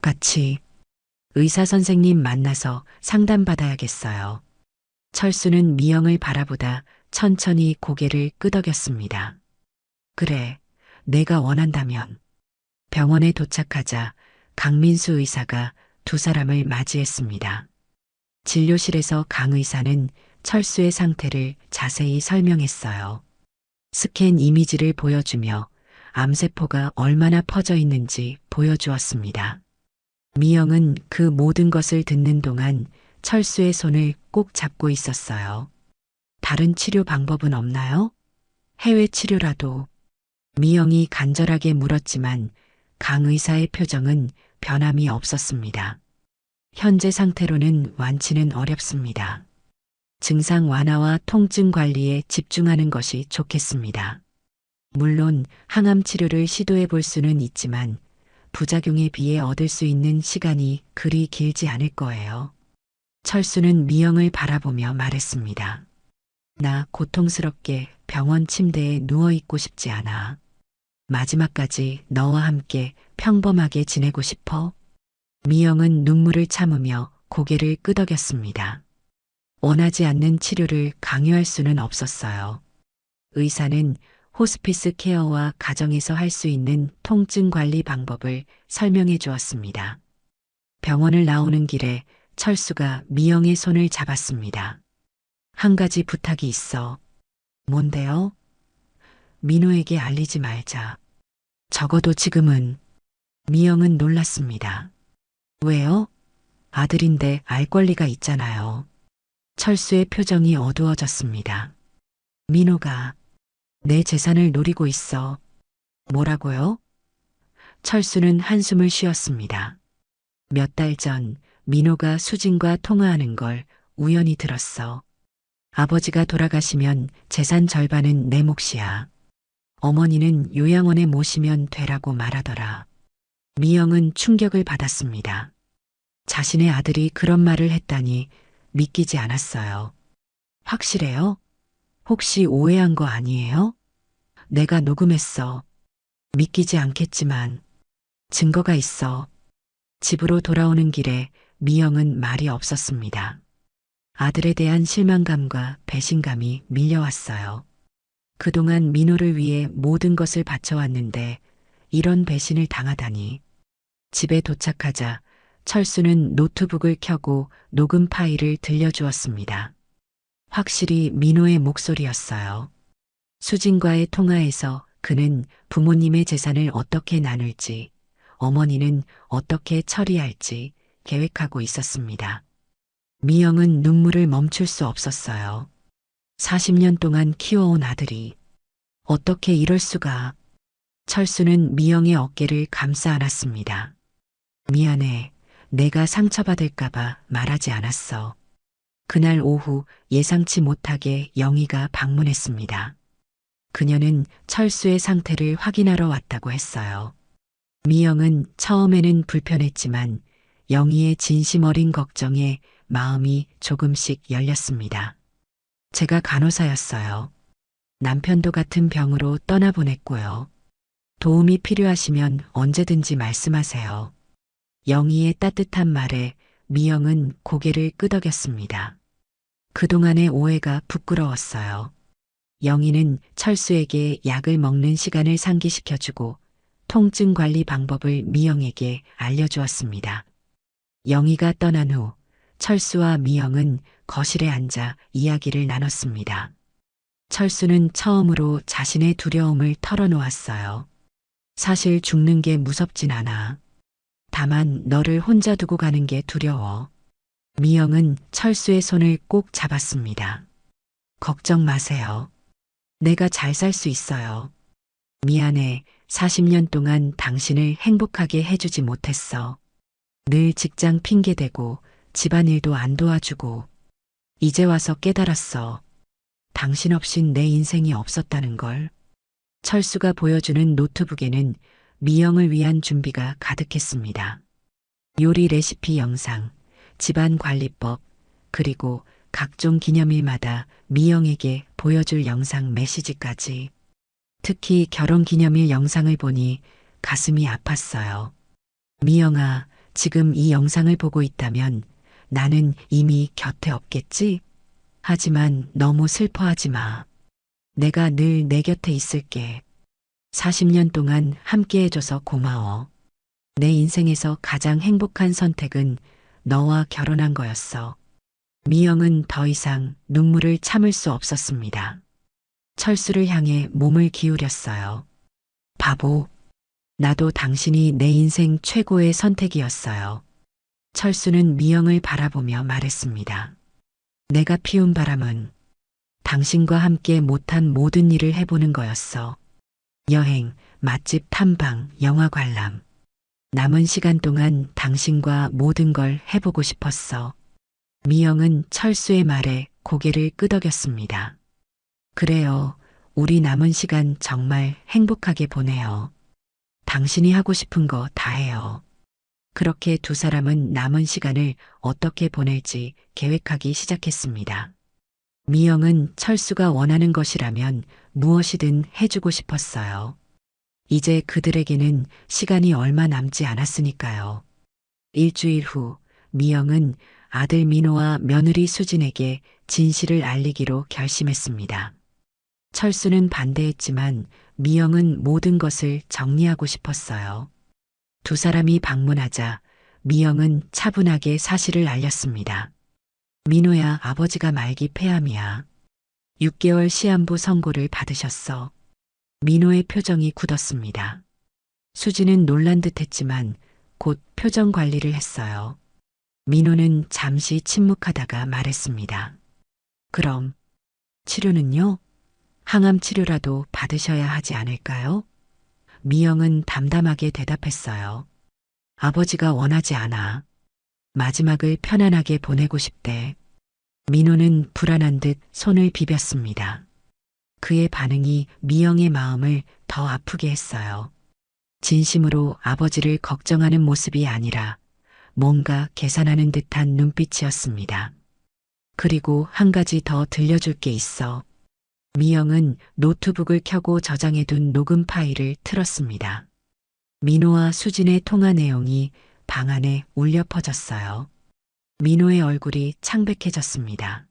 같이. 의사 선생님 만나서 상담받아야겠어요. 철수는 미영을 바라보다 천천히 고개를 끄덕였습니다. 그래, 내가 원한다면. 병원에 도착하자 강민수 의사가 두 사람을 맞이했습니다. 진료실에서 강 의사는 철수의 상태를 자세히 설명했어요. 스캔 이미지를 보여주며 암세포가 얼마나 퍼져 있는지 보여주었습니다. 미영은 그 모든 것을 듣는 동안 철수의 손을 꼭 잡고 있었어요. 다른 치료 방법은 없나요? 해외 치료라도. 미영이 간절하게 물었지만 강 의사의 표정은 변함이 없었습니다. 현재 상태로는 완치는 어렵습니다. 증상 완화와 통증 관리에 집중하는 것이 좋겠습니다. 물론 항암 치료를 시도해 볼 수는 있지만 부작용에 비해 얻을 수 있는 시간이 그리 길지 않을 거예요. 철수는 미영을 바라보며 말했습니다. 나 고통스럽게 병원 침대에 누워있고 싶지 않아. 마지막까지 너와 함께 평범하게 지내고 싶어. 미영은 눈물을 참으며 고개를 끄덕였습니다. 원하지 않는 치료를 강요할 수는 없었어요. 의사는 호스피스 케어와 가정에서 할 수 있는 통증 관리 방법을 설명해 주었습니다. 병원을 나오는 길에 철수가 미영의 손을 잡았습니다. 한 가지 부탁이 있어. 뭔데요? 민호에게 알리지 말자. 적어도 지금은. 미영은 놀랐습니다. 왜요? 아들인데 알 권리가 있잖아요. 철수의 표정이 어두워졌습니다. 민호가 내 재산을 노리고 있어. 뭐라고요? 철수는 한숨을 쉬었습니다. 몇 달 전 민호가 수진과 통화하는 걸 우연히 들었어. 아버지가 돌아가시면 재산 절반은 내 몫이야. 어머니는 요양원에 모시면 되라고 말하더라. 미영은 충격을 받았습니다. 자신의 아들이 그런 말을 했다니 믿기지 않았어요. 확실해요? 혹시 오해한 거 아니에요? 내가 녹음했어. 믿기지 않겠지만 증거가 있어. 집으로 돌아오는 길에 미영은 말이 없었습니다. 아들에 대한 실망감과 배신감이 밀려왔어요. 그동안 민호를 위해 모든 것을 바쳐왔는데 이런 배신을 당하다니. 집에 도착하자 철수는 노트북을 켜고 녹음 파일을 들려주었습니다. 확실히 민호의 목소리였어요. 수진과의 통화에서 그는 부모님의 재산을 어떻게 나눌지, 어머니는 어떻게 처리할지 계획하고 있었습니다. 미영은 눈물을 멈출 수 없었어요. 40년 동안 키워온 아들이 어떻게 이럴 수가. 철수는 미영의 어깨를 감싸 안았습니다. 미안해. 내가 상처받을까봐 말하지 않았어. 그날 오후 예상치 못하게 영희가 방문했습니다. 그녀는 철수의 상태를 확인하러 왔다고 했어요. 미영은 처음에는 불편했지만 영희의 진심 어린 걱정에 마음이 조금씩 열렸습니다. 제가 간호사였어요. 남편도 같은 병으로 떠나보냈고요. 도움이 필요하시면 언제든지 말씀하세요. 영희의 따뜻한 말에 미영은 고개를 끄덕였습니다. 그동안의 오해가 부끄러웠어요. 영희는 철수에게 약을 먹는 시간을 상기시켜주고 통증 관리 방법을 미영에게 알려주었습니다. 영희가 떠난 후 철수와 미영은 거실에 앉아 이야기를 나눴습니다. 철수는 처음으로 자신의 두려움을 털어놓았어요. 사실 죽는 게 무섭진 않아. 다만 너를 혼자 두고 가는 게 두려워. 미영은 철수의 손을 꼭 잡았습니다. 걱정 마세요. 내가 잘 살 수 있어요. 미안해. 40년 동안 당신을 행복하게 해주지 못했어. 늘 직장 핑계대고 집안일도 안 도와주고. 이제 와서 깨달았어. 당신 없인 내 인생이 없었다는 걸. 철수가 보여주는 노트북에는 미영을 위한 준비가 가득했습니다. 요리 레시피 영상, 집안 관리법, 그리고 각종 기념일마다 미영에게 보여줄 영상 메시지까지. 특히 결혼 기념일 영상을 보니 가슴이 아팠어요. 미영아, 지금 이 영상을 보고 있다면 나는 이미 곁에 없겠지? 하지만 너무 슬퍼하지 마. 내가 늘 내 곁에 있을게. 40년 동안 함께 해줘서 고마워. 내 인생에서 가장 행복한 선택은 너와 결혼한 거였어. 미영은 더 이상 눈물을 참을 수 없었습니다. 철수를 향해 몸을 기울였어요. 바보. 나도 당신이 내 인생 최고의 선택이었어요. 철수는 미영을 바라보며 말했습니다. 내가 피운 바람은 당신과 함께 못한 모든 일을 해보는 거였어. 여행, 맛집 탐방, 영화 관람. 남은 시간 동안 당신과 모든 걸 해보고 싶었어. 미영은 철수의 말에 고개를 끄덕였습니다. 그래요. 우리 남은 시간 정말 행복하게 보내요. 당신이 하고 싶은 거 다 해요. 그렇게 두 사람은 남은 시간을 어떻게 보낼지 계획하기 시작했습니다. 미영은 철수가 원하는 것이라면 무엇이든 해주고 싶었어요. 이제 그들에게는 시간이 얼마 남지 않았으니까요. 일주일 후 미영은 아들 민호와 며느리 수진에게 진실을 알리기로 결심했습니다. 철수는 반대했지만 미영은 모든 것을 정리하고 싶었어요. 두 사람이 방문하자 미영은 차분하게 사실을 알렸습니다. 민호야, 아버지가 말기 폐암이야. 6개월 시한부 선고를 받으셨어. 민호의 표정이 굳었습니다. 수지는 놀란 듯 했지만 곧 표정 관리를 했어요. 민호는 잠시 침묵하다가 말했습니다. 그럼 치료는요? 항암 치료라도 받으셔야 하지 않을까요? 미영은 담담하게 대답했어요. 아버지가 원하지 않아. 마지막을 편안하게 보내고 싶대. 민호는 불안한 듯 손을 비볐습니다. 그의 반응이 미영의 마음을 더 아프게 했어요. 진심으로 아버지를 걱정하는 모습이 아니라 뭔가 계산하는 듯한 눈빛이었습니다. 그리고 한 가지 더 들려줄 게 있어. 미영은 노트북을 켜고 저장해둔 녹음 파일을 틀었습니다. 민호와 수진의 통화 내용이 방 안에 울려 퍼졌어요. 민호의 얼굴이 창백해졌습니다.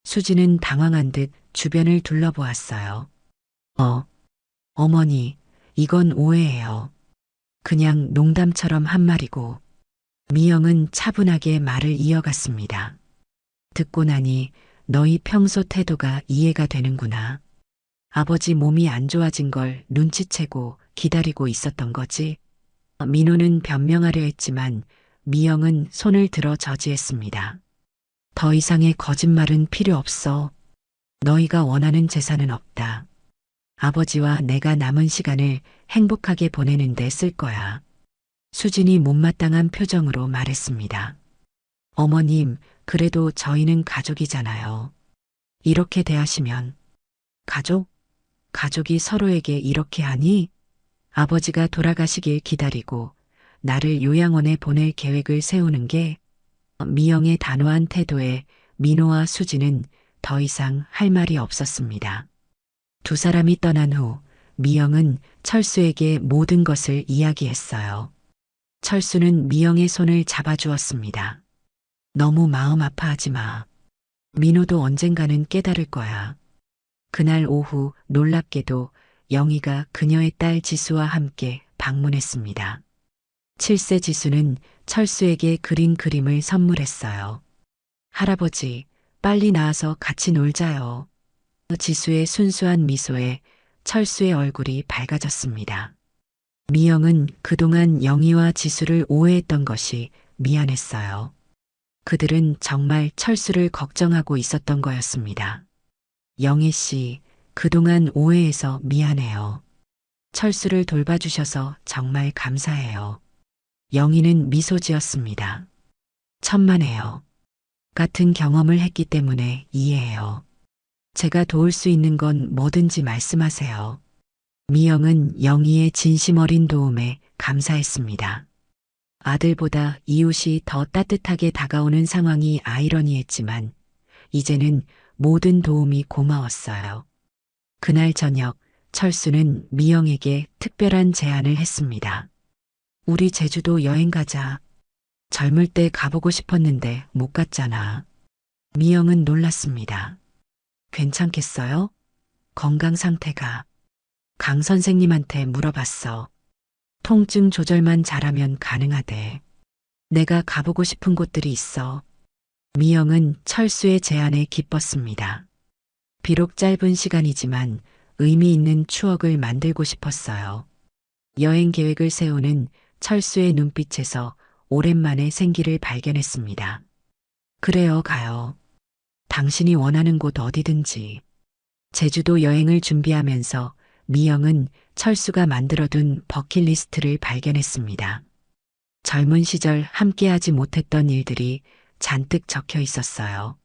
수진은 당황한 듯 주변을 둘러보았어요. 어, 어머니, 이건 오해예요. 그냥 농담처럼 한 말이고. 미영은 차분하게 말을 이어갔습니다. 듣고 나니 너희 평소 태도가 이해가 되는구나. 아버지 몸이 안 좋아진 걸 눈치채고 기다리고 있었던 거지. 민호는 변명하려 했지만 미영은 손을 들어 저지했습니다. 더 이상의 거짓말은 필요 없어. 너희가 원하는 재산은 없다. 아버지와 내가 남은 시간을 행복하게 보내는데 쓸 거야. 수진이 못마땅한 표정으로 말했습니다. 어머님, 그래도 저희는 가족이잖아요. 이렇게 대하시면. 가족? 가족이 서로에게 이렇게 하니? 아버지가 돌아가시길 기다리고 나를 요양원에 보낼 계획을 세우는 게. 미영의 단호한 태도에 민호와 수지는 더 이상 할 말이 없었습니다. 두 사람이 떠난 후 미영은 철수에게 모든 것을 이야기했어요. 철수는 미영의 손을 잡아주었습니다. 너무 마음 아파하지 마. 민호도 언젠가는 깨달을 거야. 그날 오후 놀랍게도 영희가 그녀의 딸 지수와 함께 방문했습니다. 7세 지수는 철수에게 그린 그림을 선물했어요. 할아버지, 빨리 나와서 같이 놀자요. 지수의 순수한 미소에 철수의 얼굴이 밝아졌습니다. 미영은 그동안 영희와 지수를 오해했던 것이 미안했어요. 그들은 정말 철수를 걱정하고 있었던 거였습니다. 영희 씨, 그동안 오해해서 미안해요. 철수를 돌봐주셔서 정말 감사해요. 영희는 미소 지었습니다. 천만에요. 같은 경험을 했기 때문에 이해해요. 제가 도울 수 있는 건 뭐든지 말씀하세요. 미영은 영희의 진심 어린 도움에 감사했습니다. 아들보다 이웃이 더 따뜻하게 다가오는 상황이 아이러니했지만 이제는 모든 도움이 고마웠어요. 그날 저녁 철수는 미영에게 특별한 제안을 했습니다. 우리 제주도 여행 가자. 젊을 때 가보고 싶었는데 못 갔잖아. 미영은 놀랐습니다. 괜찮겠어요? 건강 상태가. 강 선생님한테 물어봤어. 통증 조절만 잘하면 가능하대. 내가 가보고 싶은 곳들이 있어. 미영은 철수의 제안에 기뻤습니다. 비록 짧은 시간이지만 의미 있는 추억을 만들고 싶었어요. 여행 계획을 세우는 철수의 눈빛에서 오랜만에 생기를 발견했습니다. 그래요, 가요. 당신이 원하는 곳 어디든지. 제주도 여행을 준비하면서 미영은 철수가 만들어둔 버킷리스트를 발견했습니다. 젊은 시절 함께하지 못했던 일들이 잔뜩 적혀 있었어요.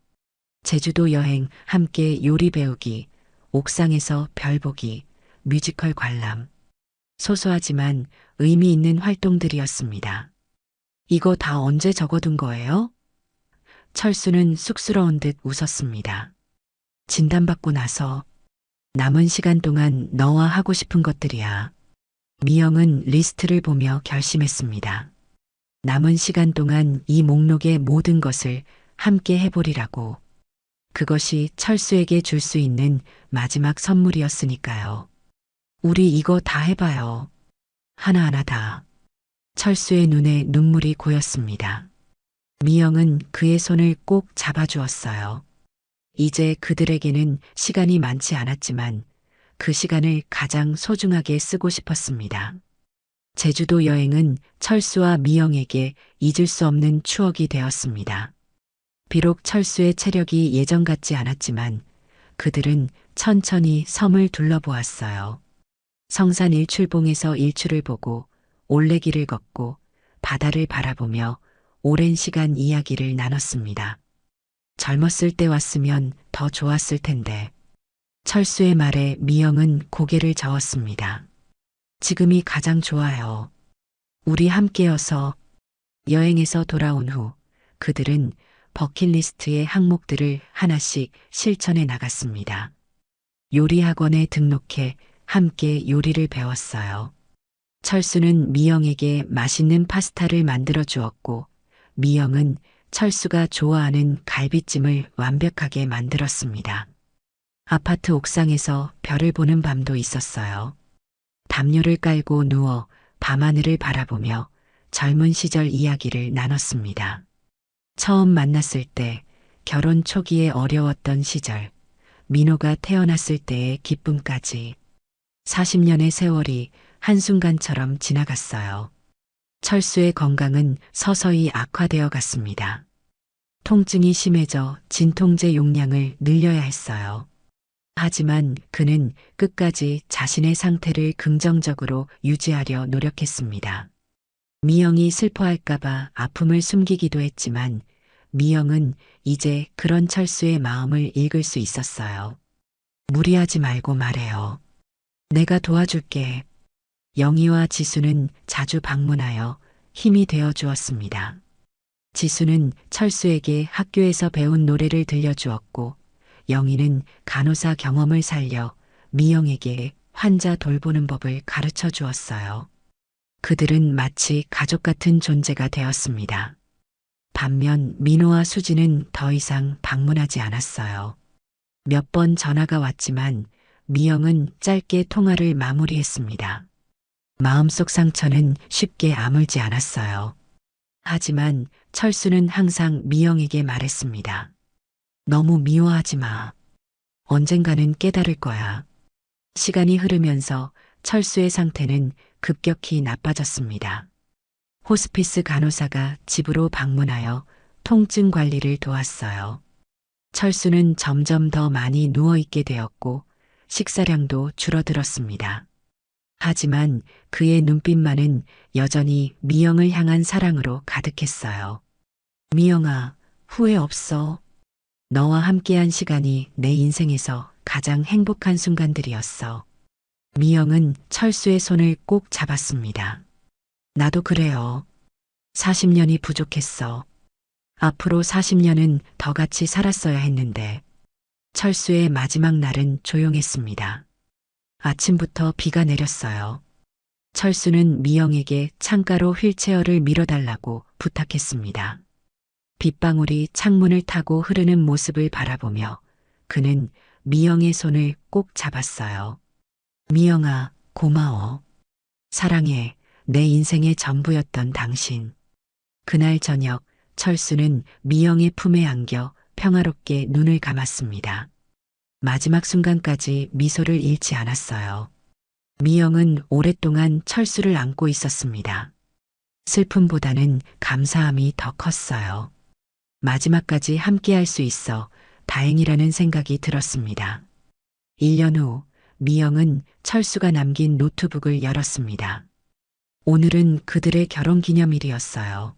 제주도 여행, 함께 요리 배우기, 옥상에서 별 보기, 뮤지컬 관람. 소소하지만 의미 있는 활동들이었습니다. 이거 다 언제 적어둔 거예요? 철수는 쑥스러운 듯 웃었습니다. 진단받고 나서 남은 시간 동안 너와 하고 싶은 것들이야. 미영은 리스트를 보며 결심했습니다. 남은 시간 동안 이 목록의 모든 것을 함께 해보리라고. 그것이 철수에게 줄 수 있는 마지막 선물이었으니까요. 우리 이거 다 해봐요. 하나하나 다. 철수의 눈에 눈물이 고였습니다. 미영은 그의 손을 꼭 잡아주었어요. 이제 그들에게는 시간이 많지 않았지만 그 시간을 가장 소중하게 쓰고 싶었습니다. 제주도 여행은 철수와 미영에게 잊을 수 없는 추억이 되었습니다. 비록 철수의 체력이 예전 같지 않았지만 그들은 천천히 섬을 둘러보았어요. 성산 일출봉에서 일출을 보고 올레길을 걷고 바다를 바라보며 오랜 시간 이야기를 나눴습니다. 젊었을 때 왔으면 더 좋았을 텐데. 철수의 말에 미영은 고개를 저었습니다. 지금이 가장 좋아요. 우리 함께여서. 여행에서 돌아온 후 그들은 버킷리스트의 항목들을 하나씩 실천해 나갔습니다. 요리학원에 등록해 함께 요리를 배웠어요. 철수는 미영에게 맛있는 파스타를 만들어 주었고 미영은 철수가 좋아하는 갈비찜을 완벽하게 만들었습니다. 아파트 옥상에서 별을 보는 밤도 있었어요. 담요를 깔고 누워 밤하늘을 바라보며 젊은 시절 이야기를 나눴습니다. 처음 만났을 때, 결혼 초기에 어려웠던 시절, 민호가 태어났을 때의 기쁨까지 40년의 세월이 한순간처럼 지나갔어요. 철수의 건강은 서서히 악화되어 갔습니다. 통증이 심해져 진통제 용량을 늘려야 했어요. 하지만 그는 끝까지 자신의 상태를 긍정적으로 유지하려 노력했습니다. 미영이 슬퍼할까봐 아픔을 숨기기도 했지만 미영은 이제 그런 철수의 마음을 읽을 수 있었어요. 무리하지 말고 말해요. 내가 도와줄게. 영희와 지수는 자주 방문하여 힘이 되어 주었습니다. 지수는 철수에게 학교에서 배운 노래를 들려주었고 영희는 간호사 경험을 살려 미영에게 환자 돌보는 법을 가르쳐 주었어요. 그들은 마치 가족 같은 존재가 되었습니다. 반면 민호와 수지는 더 이상 방문하지 않았어요. 몇 번 전화가 왔지만 미영은 짧게 통화를 마무리했습니다. 마음속 상처는 쉽게 아물지 않았어요. 하지만 철수는 항상 미영에게 말했습니다. 너무 미워하지 마. 언젠가는 깨달을 거야. 시간이 흐르면서 철수의 상태는 급격히 나빠졌습니다. 호스피스 간호사가 집으로 방문하여 통증 관리를 도왔어요. 철수는 점점 더 많이 누워있게 되었고 식사량도 줄어들었습니다. 하지만 그의 눈빛만은 여전히 미영을 향한 사랑으로 가득했어요. 미영아, 후회 없어. 너와 함께한 시간이 내 인생에서 가장 행복한 순간들이었어. 미영은 철수의 손을 꼭 잡았습니다. 나도 그래요. 40년이 부족했어. 앞으로 40년은 더 같이 살았어야 했는데. 철수의 마지막 날은 조용했습니다. 아침부터 비가 내렸어요. 철수는 미영에게 창가로 휠체어를 밀어달라고 부탁했습니다. 빗방울이 창문을 타고 흐르는 모습을 바라보며 그는 미영의 손을 꼭 잡았어요. 미영아, 고마워. 사랑해, 내 인생의 전부였던 당신. 그날 저녁 철수는 미영의 품에 안겨 평화롭게 눈을 감았습니다. 마지막 순간까지 미소를 잃지 않았어요. 미영은 오랫동안 철수를 안고 있었습니다. 슬픔보다는 감사함이 더 컸어요. 마지막까지 함께할 수 있어 다행이라는 생각이 들었습니다. 1년 후 미영은 철수가 남긴 노트북을 열었습니다. 오늘은 그들의 결혼기념일이었어요.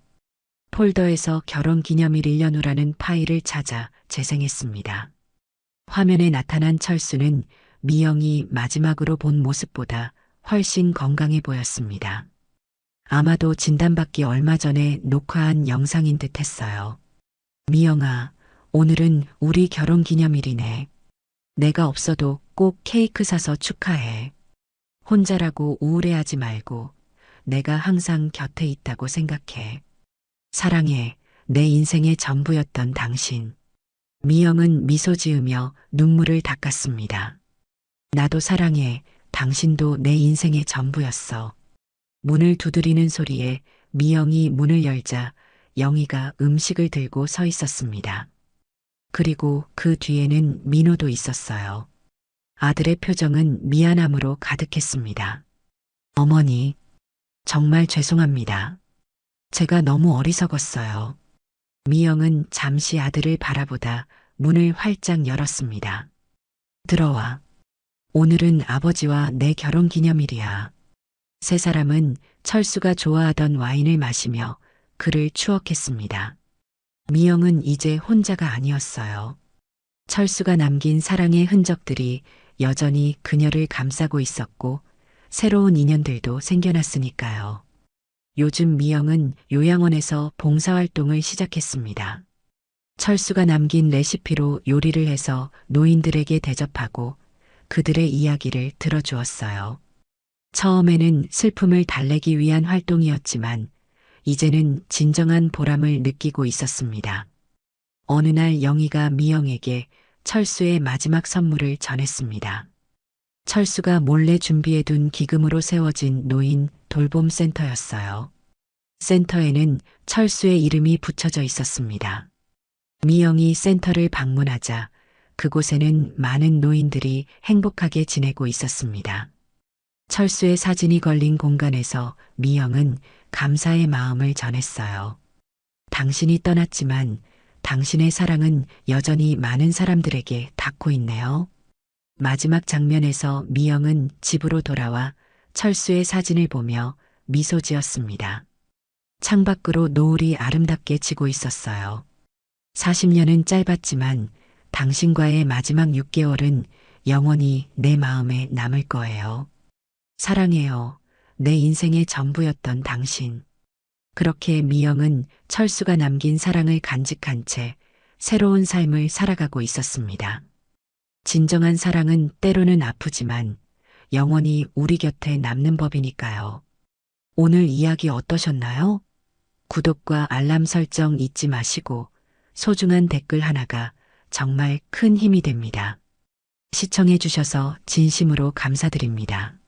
폴더에서 결혼기념일 1년 후라는 파일을 찾아 재생했습니다. 화면에 나타난 철수는 미영이 마지막으로 본 모습보다 훨씬 건강해 보였습니다. 아마도 진단받기 얼마 전에 녹화한 영상인 듯 했어요. 미영아, 오늘은 우리 결혼기념일이네. 내가 없어도 꼭 케이크 사서 축하해. 혼자라고 우울해하지 말고 내가 항상 곁에 있다고 생각해. 사랑해, 내 인생의 전부였던 당신. 미영은 미소 지으며 눈물을 닦았습니다. 나도 사랑해, 당신도 내 인생의 전부였어. 문을 두드리는 소리에 미영이 문을 열자 영희가 음식을 들고 서 있었습니다. 그리고 그 뒤에는 민호도 있었어요. 아들의 표정은 미안함으로 가득했습니다. 어머니, 정말 죄송합니다. 제가 너무 어리석었어요. 미영은 잠시 아들을 바라보다 문을 활짝 열었습니다. 들어와. 오늘은 아버지와 내 결혼 기념일이야. 세 사람은 철수가 좋아하던 와인을 마시며 그를 추억했습니다. 미영은 이제 혼자가 아니었어요. 철수가 남긴 사랑의 흔적들이 여전히 그녀를 감싸고 있었고 새로운 인연들도 생겨났으니까요. 요즘 미영은 요양원에서 봉사활동을 시작했습니다. 철수가 남긴 레시피로 요리를 해서 노인들에게 대접하고 그들의 이야기를 들어주었어요. 처음에는 슬픔을 달래기 위한 활동이었지만 이제는 진정한 보람을 느끼고 있었습니다. 어느 날 영희가 미영에게 철수의 마지막 선물을 전했습니다. 철수가 몰래 준비해둔 기금으로 세워진 노인 돌봄 센터였어요. 센터에는 철수의 이름이 붙여져 있었습니다. 미영이 센터를 방문하자 그곳에는 많은 노인들이 행복하게 지내고 있었습니다. 철수의 사진이 걸린 공간에서 미영은 감사의 마음을 전했어요. 당신이 떠났지만 당신의 사랑은 여전히 많은 사람들에게 닿고 있네요. 마지막 장면에서 미영은 집으로 돌아와 철수의 사진을 보며 미소 지었습니다. 창밖으로 노을이 아름답게 지고 있었어요. 40년은 짧았지만 당신과의 마지막 6개월은 영원히 내 마음에 남을 거예요. 사랑해요. 내 인생의 전부였던 당신. 그렇게 미영은 철수가 남긴 사랑을 간직한 채 새로운 삶을 살아가고 있었습니다. 진정한 사랑은 때로는 아프지만 영원히 우리 곁에 남는 법이니까요. 오늘 이야기 어떠셨나요? 구독과 알람 설정 잊지 마시고 소중한 댓글 하나가 정말 큰 힘이 됩니다. 시청해 주셔서 진심으로 감사드립니다.